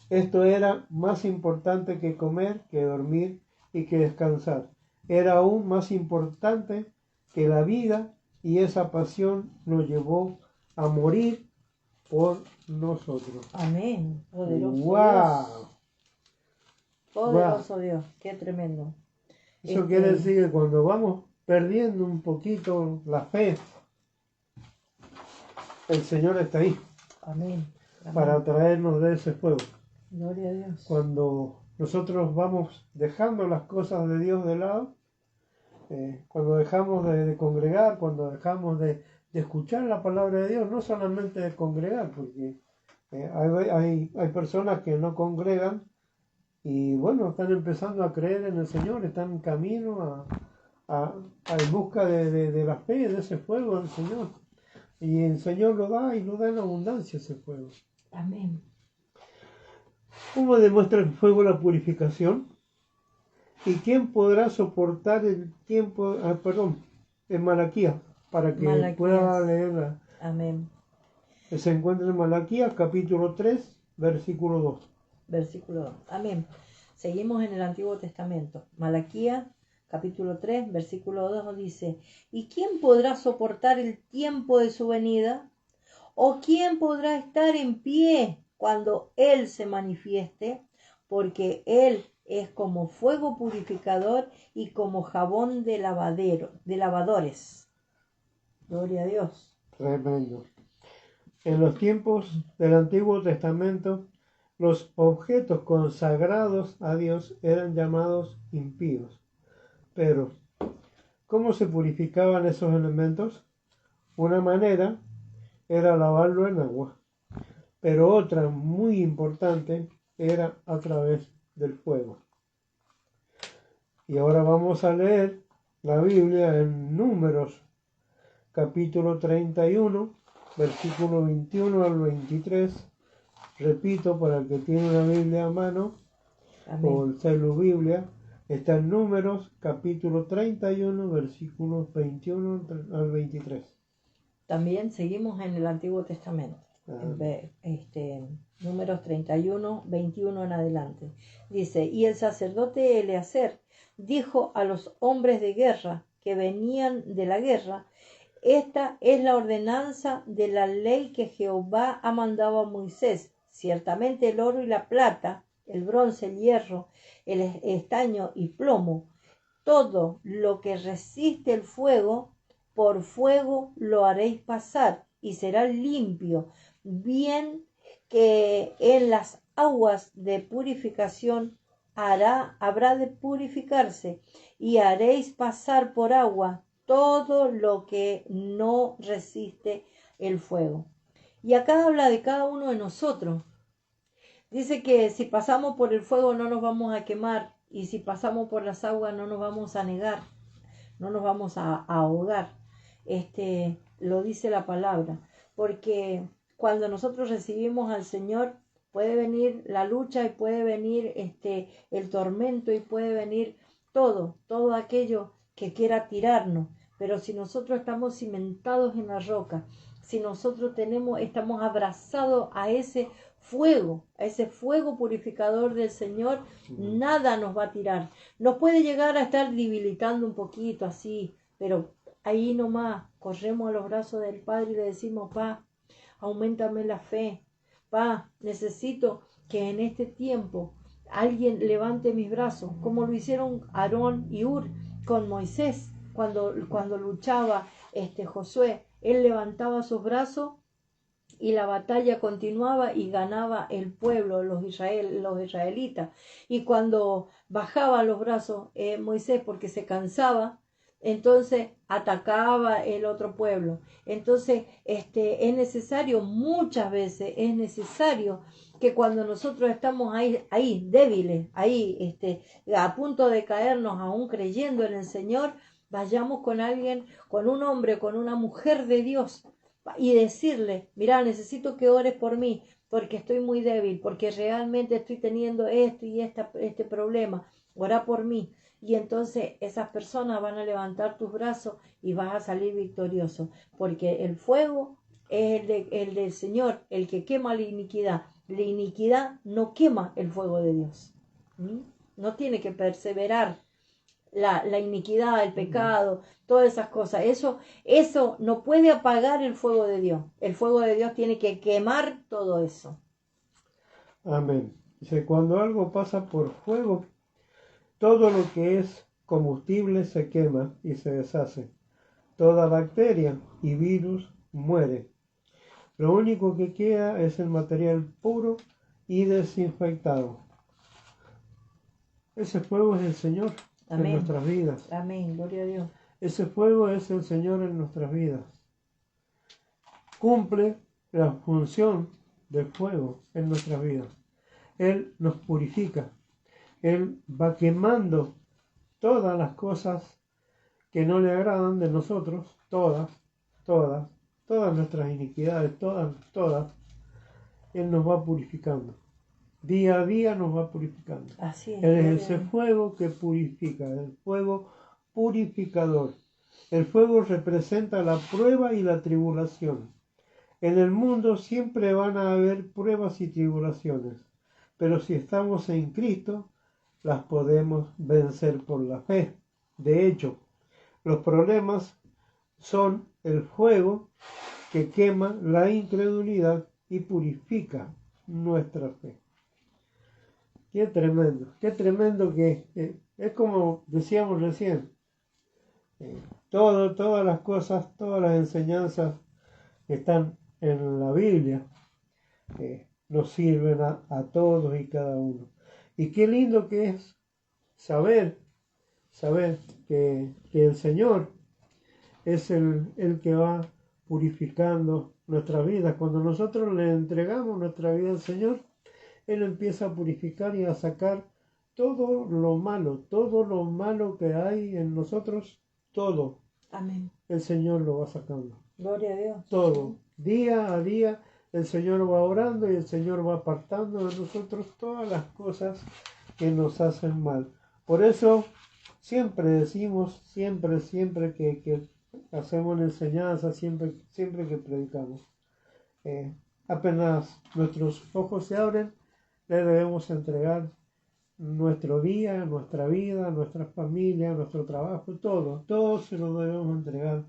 esto era más importante que comer, que dormir y que descansar. Era aún más importante que la vida y esa pasión lo llevó a morir por nosotros. Amén. Poderoso ¡Wow! Dios. Poderoso Dios. Qué tremendo. Eso quiere decir que cuando vamos perdiendo un poquito la fe, el Señor está ahí. Amén. Amén. Para traernos de ese fuego. Gloria a Dios. Cuando nosotros vamos dejando las cosas de Dios de lado, cuando dejamos de congregar, cuando dejamos de escuchar la palabra de Dios, no solamente de congregar, porque hay personas que no congregan y bueno, están empezando a creer en el Señor, están en camino en busca de la fe, de ese fuego del Señor. Y el Señor lo da y lo da en abundancia ese fuego. Amén. ¿Cómo demuestra el fuego la purificación? ¿Y quién podrá soportar el tiempo? En Malaquías, para que pueda Malaquías. leerla. Amén. Se encuentra en Malaquías, capítulo 3, versículo 2. Versículo 2. Amén. Seguimos en el Antiguo Testamento. Malaquías, capítulo 3, versículo 2 dice: ¿Y quién podrá soportar el tiempo de su venida? ¿O quién podrá estar en pie cuando Él se manifieste? Porque Él es como fuego purificador y como jabón de lavadores. Gloria a Dios. Tremendo. En los tiempos del Antiguo Testamento, los objetos consagrados a Dios eran llamados impíos. Pero, ¿cómo se purificaban esos elementos? Una manera era lavarlo en agua, pero otra muy importante era a través del fuego. Y ahora vamos a leer la Biblia en Números, capítulo 31, versículo 21 al 23. Repito, para el que tiene una Biblia a mano, Amén. o el celu Biblia, está en Números, capítulo 31, versículos 21 al 23. También seguimos en el Antiguo Testamento. Números 31, 21 en adelante. Dice: y el sacerdote Eleazar dijo a los hombres de guerra que venían de la guerra: esta es la ordenanza de la ley que Jehová ha mandado a Moisés. Ciertamente el oro y la plata, el bronce, el hierro, el estaño y plomo, todo lo que resiste el fuego, por fuego lo haréis pasar y será limpio. Bien que en las aguas de purificación habrá de purificarse, y haréis pasar por agua todo lo que no resiste el fuego. Y acá habla de cada uno de nosotros. Dice que si pasamos por el fuego no nos vamos a quemar, y si pasamos por las aguas no nos vamos a negar, no nos vamos a ahogar. Lo dice la palabra, porque cuando nosotros recibimos al Señor, puede venir la lucha y puede venir el tormento y puede venir todo aquello que quiera tirarnos. Pero si nosotros estamos cimentados en la roca, si nosotros estamos abrazados a ese fuego purificador del Señor, nada nos va a tirar. Nos puede llegar a estar debilitando un poquito así, pero ahí nomás corremos a los brazos del Padre y le decimos: Pa, auméntame la fe. Pa, necesito que en este tiempo alguien levante mis brazos, como lo hicieron Aarón y Hur con Moisés cuando luchaba Josué. Él levantaba sus brazos y la batalla continuaba y ganaba el pueblo, los israelitas. Y cuando bajaba los brazos Moisés, porque se cansaba, entonces atacaba el otro pueblo. Entonces es necesario, muchas veces es necesario que cuando nosotros estamos ahí débiles, ahí a punto de caernos, aún creyendo en el Señor, vayamos con alguien, con un hombre, con una mujer de Dios, y decirle: mira, necesito que ores por mí, porque estoy muy débil, porque realmente estoy teniendo esto y este problema, ora por mí. Y entonces esas personas van a levantar tus brazos y vas a salir victorioso, porque el fuego es el del Señor, el que quema la iniquidad. La iniquidad no quema el fuego de Dios. No tiene que perseverar la iniquidad, el pecado, todas esas cosas. Eso no puede apagar el fuego de Dios. El fuego de Dios tiene que quemar todo eso. Amén. Dice: cuando algo pasa por fuego, todo lo que es combustible se quema y se deshace. Toda bacteria y virus muere. Lo único que queda es el material puro y desinfectado. Ese fuego es el Señor. Amén. En nuestras vidas. Amén, gloria a Dios. Ese fuego es el Señor en nuestras vidas. Cumple la función del fuego en nuestras vidas. Él nos purifica. Él va quemando todas las cosas que no le agradan de nosotros, todas nuestras iniquidades, todas, Él nos va purificando. Día a día nos va purificando. Así es. Él es gloria a ese Dios. fuego que purifica, el fuego purificador. El fuego representa la prueba y la tribulación. En el mundo siempre van a haber pruebas y tribulaciones, pero si estamos en Cristo, las podemos vencer por la fe. De hecho, los problemas son el fuego que quema la incredulidad y purifica nuestra fe. Qué tremendo que es como decíamos recién, todas las cosas, todas las enseñanzas que están en la Biblia nos sirven a todos y cada uno. Y qué lindo que es saber que el Señor es el que va purificando nuestra vida. Cuando nosotros le entregamos nuestra vida al Señor, Él empieza a purificar y a sacar todo lo malo que hay en nosotros, todo. Amén. El Señor lo va sacando. Gloria a Dios. Todo. Día a día el Señor va orando y el Señor va apartando de nosotros todas las cosas que nos hacen mal. Por eso siempre decimos, siempre que hacemos la enseñanza, siempre que predicamos, apenas nuestros ojos se abren, le debemos entregar nuestro día, nuestra vida, nuestra familia, nuestro trabajo, todo se lo debemos entregar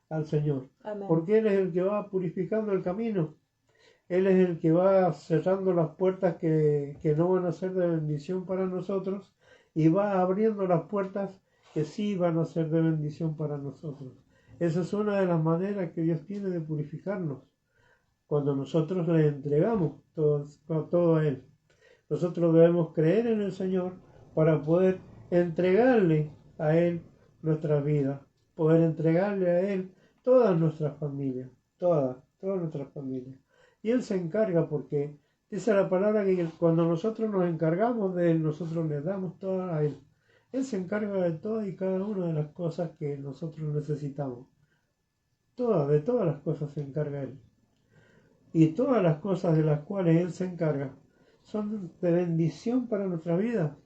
al Señor. Amén. Porque Él es el que va purificando el camino. Él es el que va cerrando las puertas que no van a ser de bendición para nosotros y va abriendo las puertas que sí van a ser de bendición para nosotros. Esa es una de las maneras que Dios tiene de purificarnos. Cuando nosotros le entregamos todo a Él. Nosotros debemos creer en el Señor para poder entregarle a Él nuestra vida, poder entregarle a Él todas nuestras familias, todas nuestras familias. Y Él se encarga porque dice la palabra que cuando nosotros nos encargamos de Él, nosotros le damos todo a Él. Él se encarga de todas y cada una de las cosas que nosotros necesitamos. De todas las cosas se encarga Él. Y todas las cosas de las cuales Él se encarga son de bendición para nuestra vida.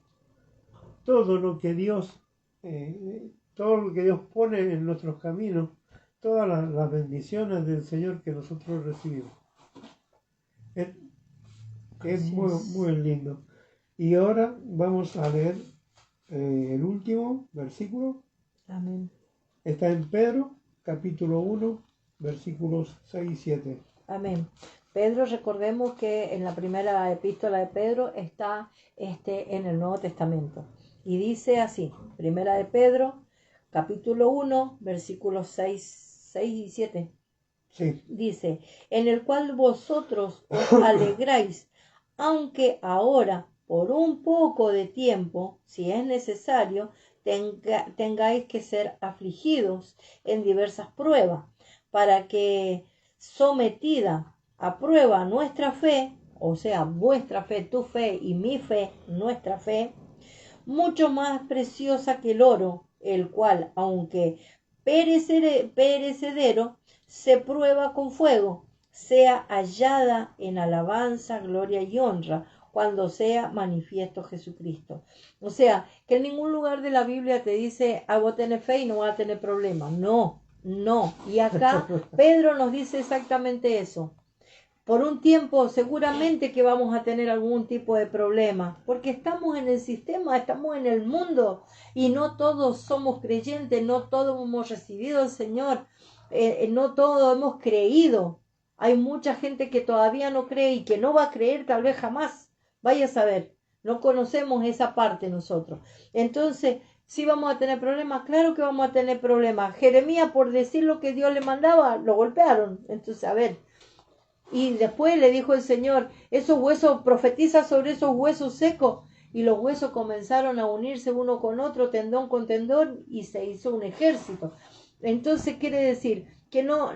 Todo lo que Dios pone en nuestros caminos, todas las bendiciones del Señor que nosotros recibimos. Es muy lindo. Y ahora vamos a leer el último versículo. Amén. Está en Pedro, capítulo 1, versículos 6 y 7. Amén. Pedro, recordemos que en la primera epístola de Pedro está en el Nuevo Testamento. Y dice así, primera de Pedro, capítulo 1, versículos 6 y 7. Sí. Dice, en el cual vosotros os alegráis, aunque ahora, por un poco de tiempo, si es necesario, tengáis que ser afligidos en diversas pruebas, para que sometida a prueba nuestra fe, o sea, vuestra fe, tu fe y mi fe, nuestra fe, mucho más preciosa que el oro, el cual, aunque perecedero, se prueba con fuego, sea hallada en alabanza, gloria y honra, cuando sea manifiesto Jesucristo. O sea, que en ningún lugar de la Biblia te dice, vos tenés fe y no vas a tener problemas. No. Y acá Pedro nos dice exactamente eso. Por un tiempo seguramente que vamos a tener algún tipo de problema, porque estamos en el sistema, estamos en el mundo y no todos somos creyentes, no todos hemos recibido al Señor, no todos hemos creído. Hay mucha gente que todavía no cree y que no va a creer tal vez jamás. Vaya a saber, no conocemos esa parte nosotros. Entonces, ¿sí vamos a tener problemas? Claro que vamos a tener problemas. Jeremías, por decir lo que Dios le mandaba, lo golpearon. Entonces, a ver. Y después le dijo el Señor, esos huesos, profetiza sobre esos huesos secos. Y los huesos comenzaron a unirse uno con otro, tendón con tendón, y se hizo un ejército. Entonces quiere decir que no,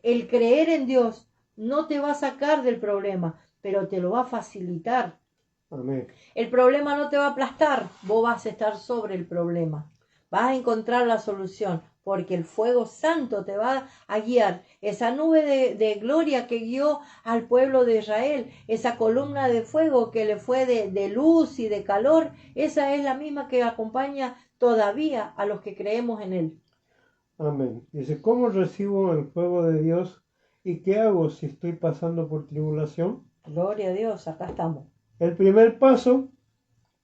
el creer en Dios no te va a sacar del problema, pero te lo va a facilitar. Amén. El problema no te va a aplastar, vos vas a estar sobre el problema. Vas a encontrar la solución, porque el fuego santo te va a guiar. Esa nube de gloria que guió al pueblo de Israel, esa columna de fuego que le fue de luz y de calor, esa es la misma que acompaña todavía a los que creemos en Él. Amén. Dice, ¿cómo recibo el fuego de Dios y qué hago si estoy pasando por tribulación? Gloria a Dios, acá estamos. El primer paso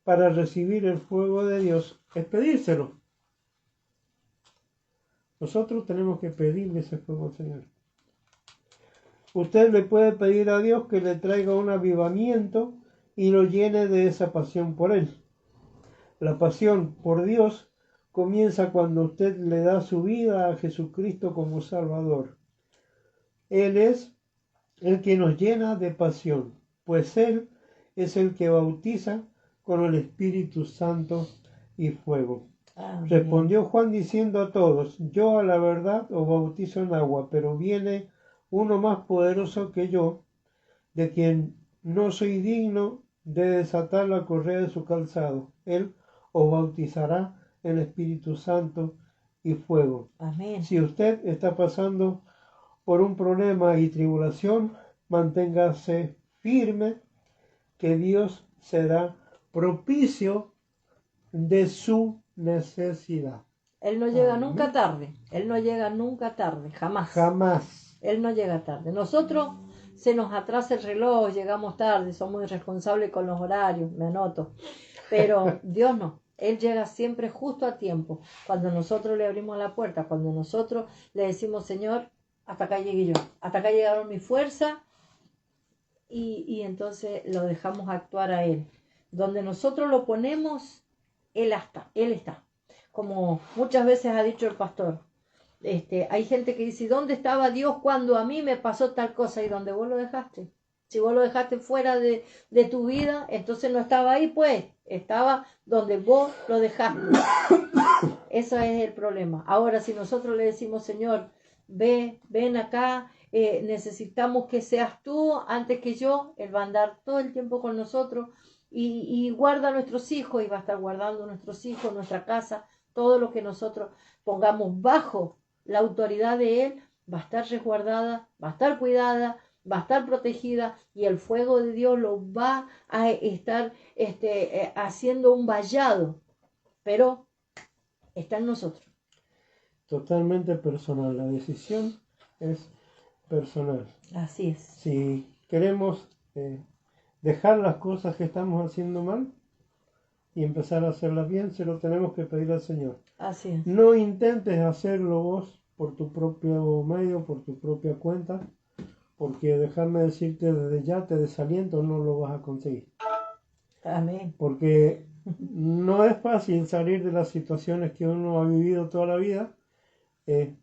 para recibir el fuego de Dios es pedírselo. Nosotros tenemos que pedirle ese fuego al Señor. Usted le puede pedir a Dios que le traiga un avivamiento y lo llene de esa pasión por Él. La pasión por Dios comienza cuando usted le da su vida a Jesucristo como Salvador. Él es el que nos llena de pasión, pues Él es el que bautiza con el Espíritu Santo y fuego. Amén. Respondió Juan diciendo a todos, yo a la verdad os bautizo en agua, pero viene uno más poderoso que yo, de quien no soy digno de desatar la correa de su calzado. Él os bautizará en Espíritu Santo y fuego. Amén. Si usted está pasando por un problema y tribulación, manténgase firme, que Dios será propicio de su necesidad. Él no llega Amén. nunca tarde. Él no llega nunca tarde, jamás. Jamás. Él no llega tarde. Nosotros se nos atrasa el reloj, llegamos tarde, somos irresponsables con los horarios, me anoto. Pero Dios no. Él llega siempre justo a tiempo. Cuando nosotros le abrimos la puerta, cuando nosotros le decimos, Señor, hasta acá llegué yo, hasta acá llegaron mis fuerzas, y entonces lo dejamos actuar a Él. Donde nosotros lo ponemos, Él está. Como muchas veces ha dicho el pastor, hay gente que dice, ¿dónde estaba Dios cuando a mí me pasó tal cosa? ¿Y dónde vos lo dejaste? Si vos lo dejaste fuera de tu vida, entonces no estaba ahí, pues, estaba donde vos lo dejaste. Ese es el problema. Ahora, si nosotros le decimos, Señor, ven acá, necesitamos que seas tú antes que yo, Él va a andar todo el tiempo con nosotros y guarda a nuestros hijos, y va a estar guardando a nuestros hijos, nuestra casa, todo lo que nosotros pongamos bajo la autoridad de Él, va a estar resguardada, va a estar cuidada, va a estar protegida, y el fuego de Dios lo va a estar haciendo un vallado, pero está en nosotros. Totalmente personal. La decisión es personal. Así es. Si queremos dejar las cosas que estamos haciendo mal y empezar a hacerlas bien, se lo tenemos que pedir al Señor. Así es. No intentes hacerlo vos por tu propio medio, por tu propia cuenta, porque déjame decirte desde ya, te desaliento, no lo vas a conseguir. Amén. Porque no es fácil salir de las situaciones que uno ha vivido toda la vida.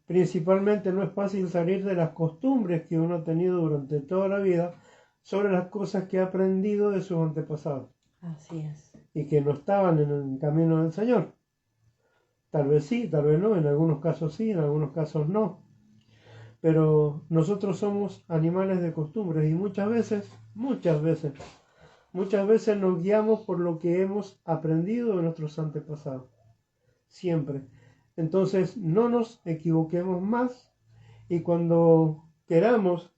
Principalmente no es fácil salir de las costumbres que uno ha tenido durante toda la vida sobre las cosas que ha aprendido de sus antepasados. Así es. Y que no estaban en el camino del Señor. Tal vez sí, tal vez no, en algunos casos sí, en algunos casos no. Pero nosotros somos animales de costumbres y muchas veces nos guiamos por lo que hemos aprendido de nuestros antepasados. Siempre. Entonces no nos equivoquemos más, y cuando queramos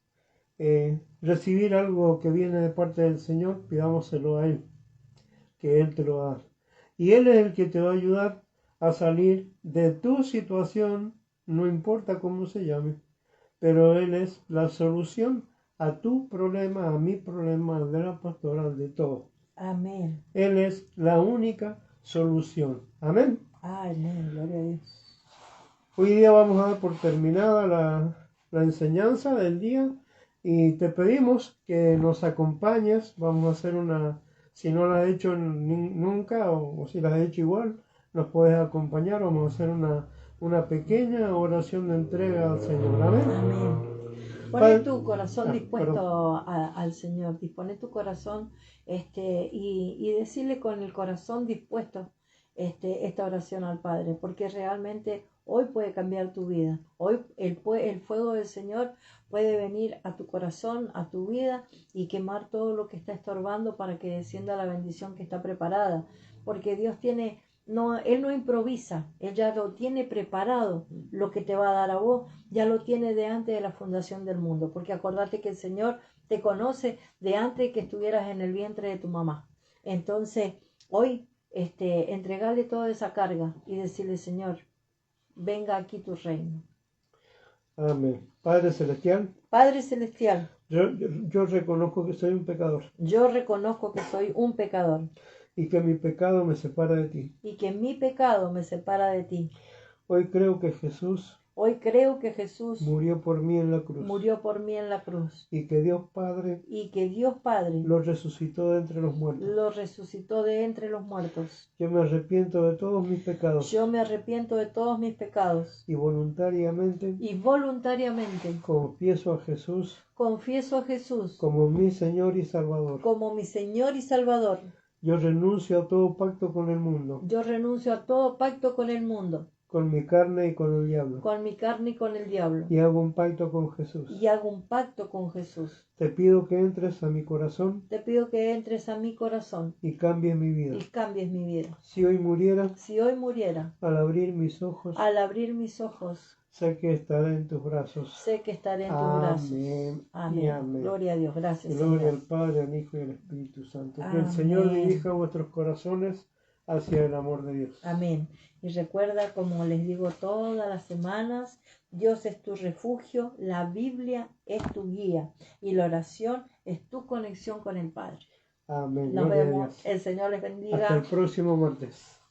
recibir algo que viene de parte del Señor, pidámoselo a Él, que Él te lo va a dar. Y Él es el que te va a ayudar a salir de tu situación, no importa cómo se llame, pero Él es la solución a tu problema, a mi problema, al de la pastora, al de todo. Amén. Él es la única solución. Amén. Amén. Gloria a Dios. Hoy día vamos a dar por terminada la enseñanza del día y te pedimos que nos acompañes. Vamos a hacer si no la has hecho nunca o si la has hecho igual, nos puedes acompañar. Vamos a hacer una pequeña oración de entrega al Señor. Amén. Amén. Pone tu corazón dispuesto al Señor, dispone tu corazón y decirle con el corazón dispuesto esta oración al Padre, porque realmente hoy puede cambiar tu vida. Hoy el fuego del Señor puede venir a tu corazón, a tu vida, y quemar todo lo que está estorbando para que descienda la bendición que está preparada, porque Dios tiene No, Él no improvisa, Él ya lo tiene preparado, lo que te va a dar a vos, ya lo tiene de antes de la fundación del mundo, porque acordate que el Señor te conoce de antes de que estuvieras en el vientre de tu mamá. Entonces, hoy, entregarle toda esa carga y decirle, Señor, venga aquí tu reino. Amén. Padre Celestial, Padre Celestial, yo reconozco que soy un pecador yo reconozco que soy un pecador y que mi pecado me separa de ti. y que mi pecado me separa de ti. Hoy creo que Jesús Hoy creo que Jesús murió por mí en la cruz murió por mí en la cruz y que Dios Padre y que Dios Padre lo resucitó de entre los muertos. lo resucitó de entre los muertos. Yo me arrepiento de todos mis pecados Yo me arrepiento de todos mis pecados y voluntariamente y voluntariamente confieso a Jesús confieso a Jesús como mi Señor y Salvador. como mi Señor y Salvador. Yo renuncio a todo pacto con el mundo, Yo renuncio a todo pacto con el mundo, con mi carne y con el diablo, con mi carne y con el diablo, y hago un pacto con Jesús. y hago un pacto con Jesús. Te pido que entres a mi corazón Te pido que entres a mi corazón y cambies mi vida. y cambies mi vida. Si hoy muriera, Si hoy muriera, al abrir mis ojos, al abrir mis ojos, sé que estaré en tus brazos. sé que estaré en tus brazos. Amén. Amén. Y amén. Gloria a Dios. Gracias, Gloria Señor. al Padre, al Hijo y al Espíritu Santo. Que Amén. el Señor dirija vuestros corazones hacia el amor de Dios. Amén. Y recuerda, como les digo todas las semanas, Dios es tu refugio, la Biblia es tu guía y la oración es tu conexión con el Padre. Amén. Nos Gloria a vemos. Dios. El Señor les bendiga. Hasta el próximo martes.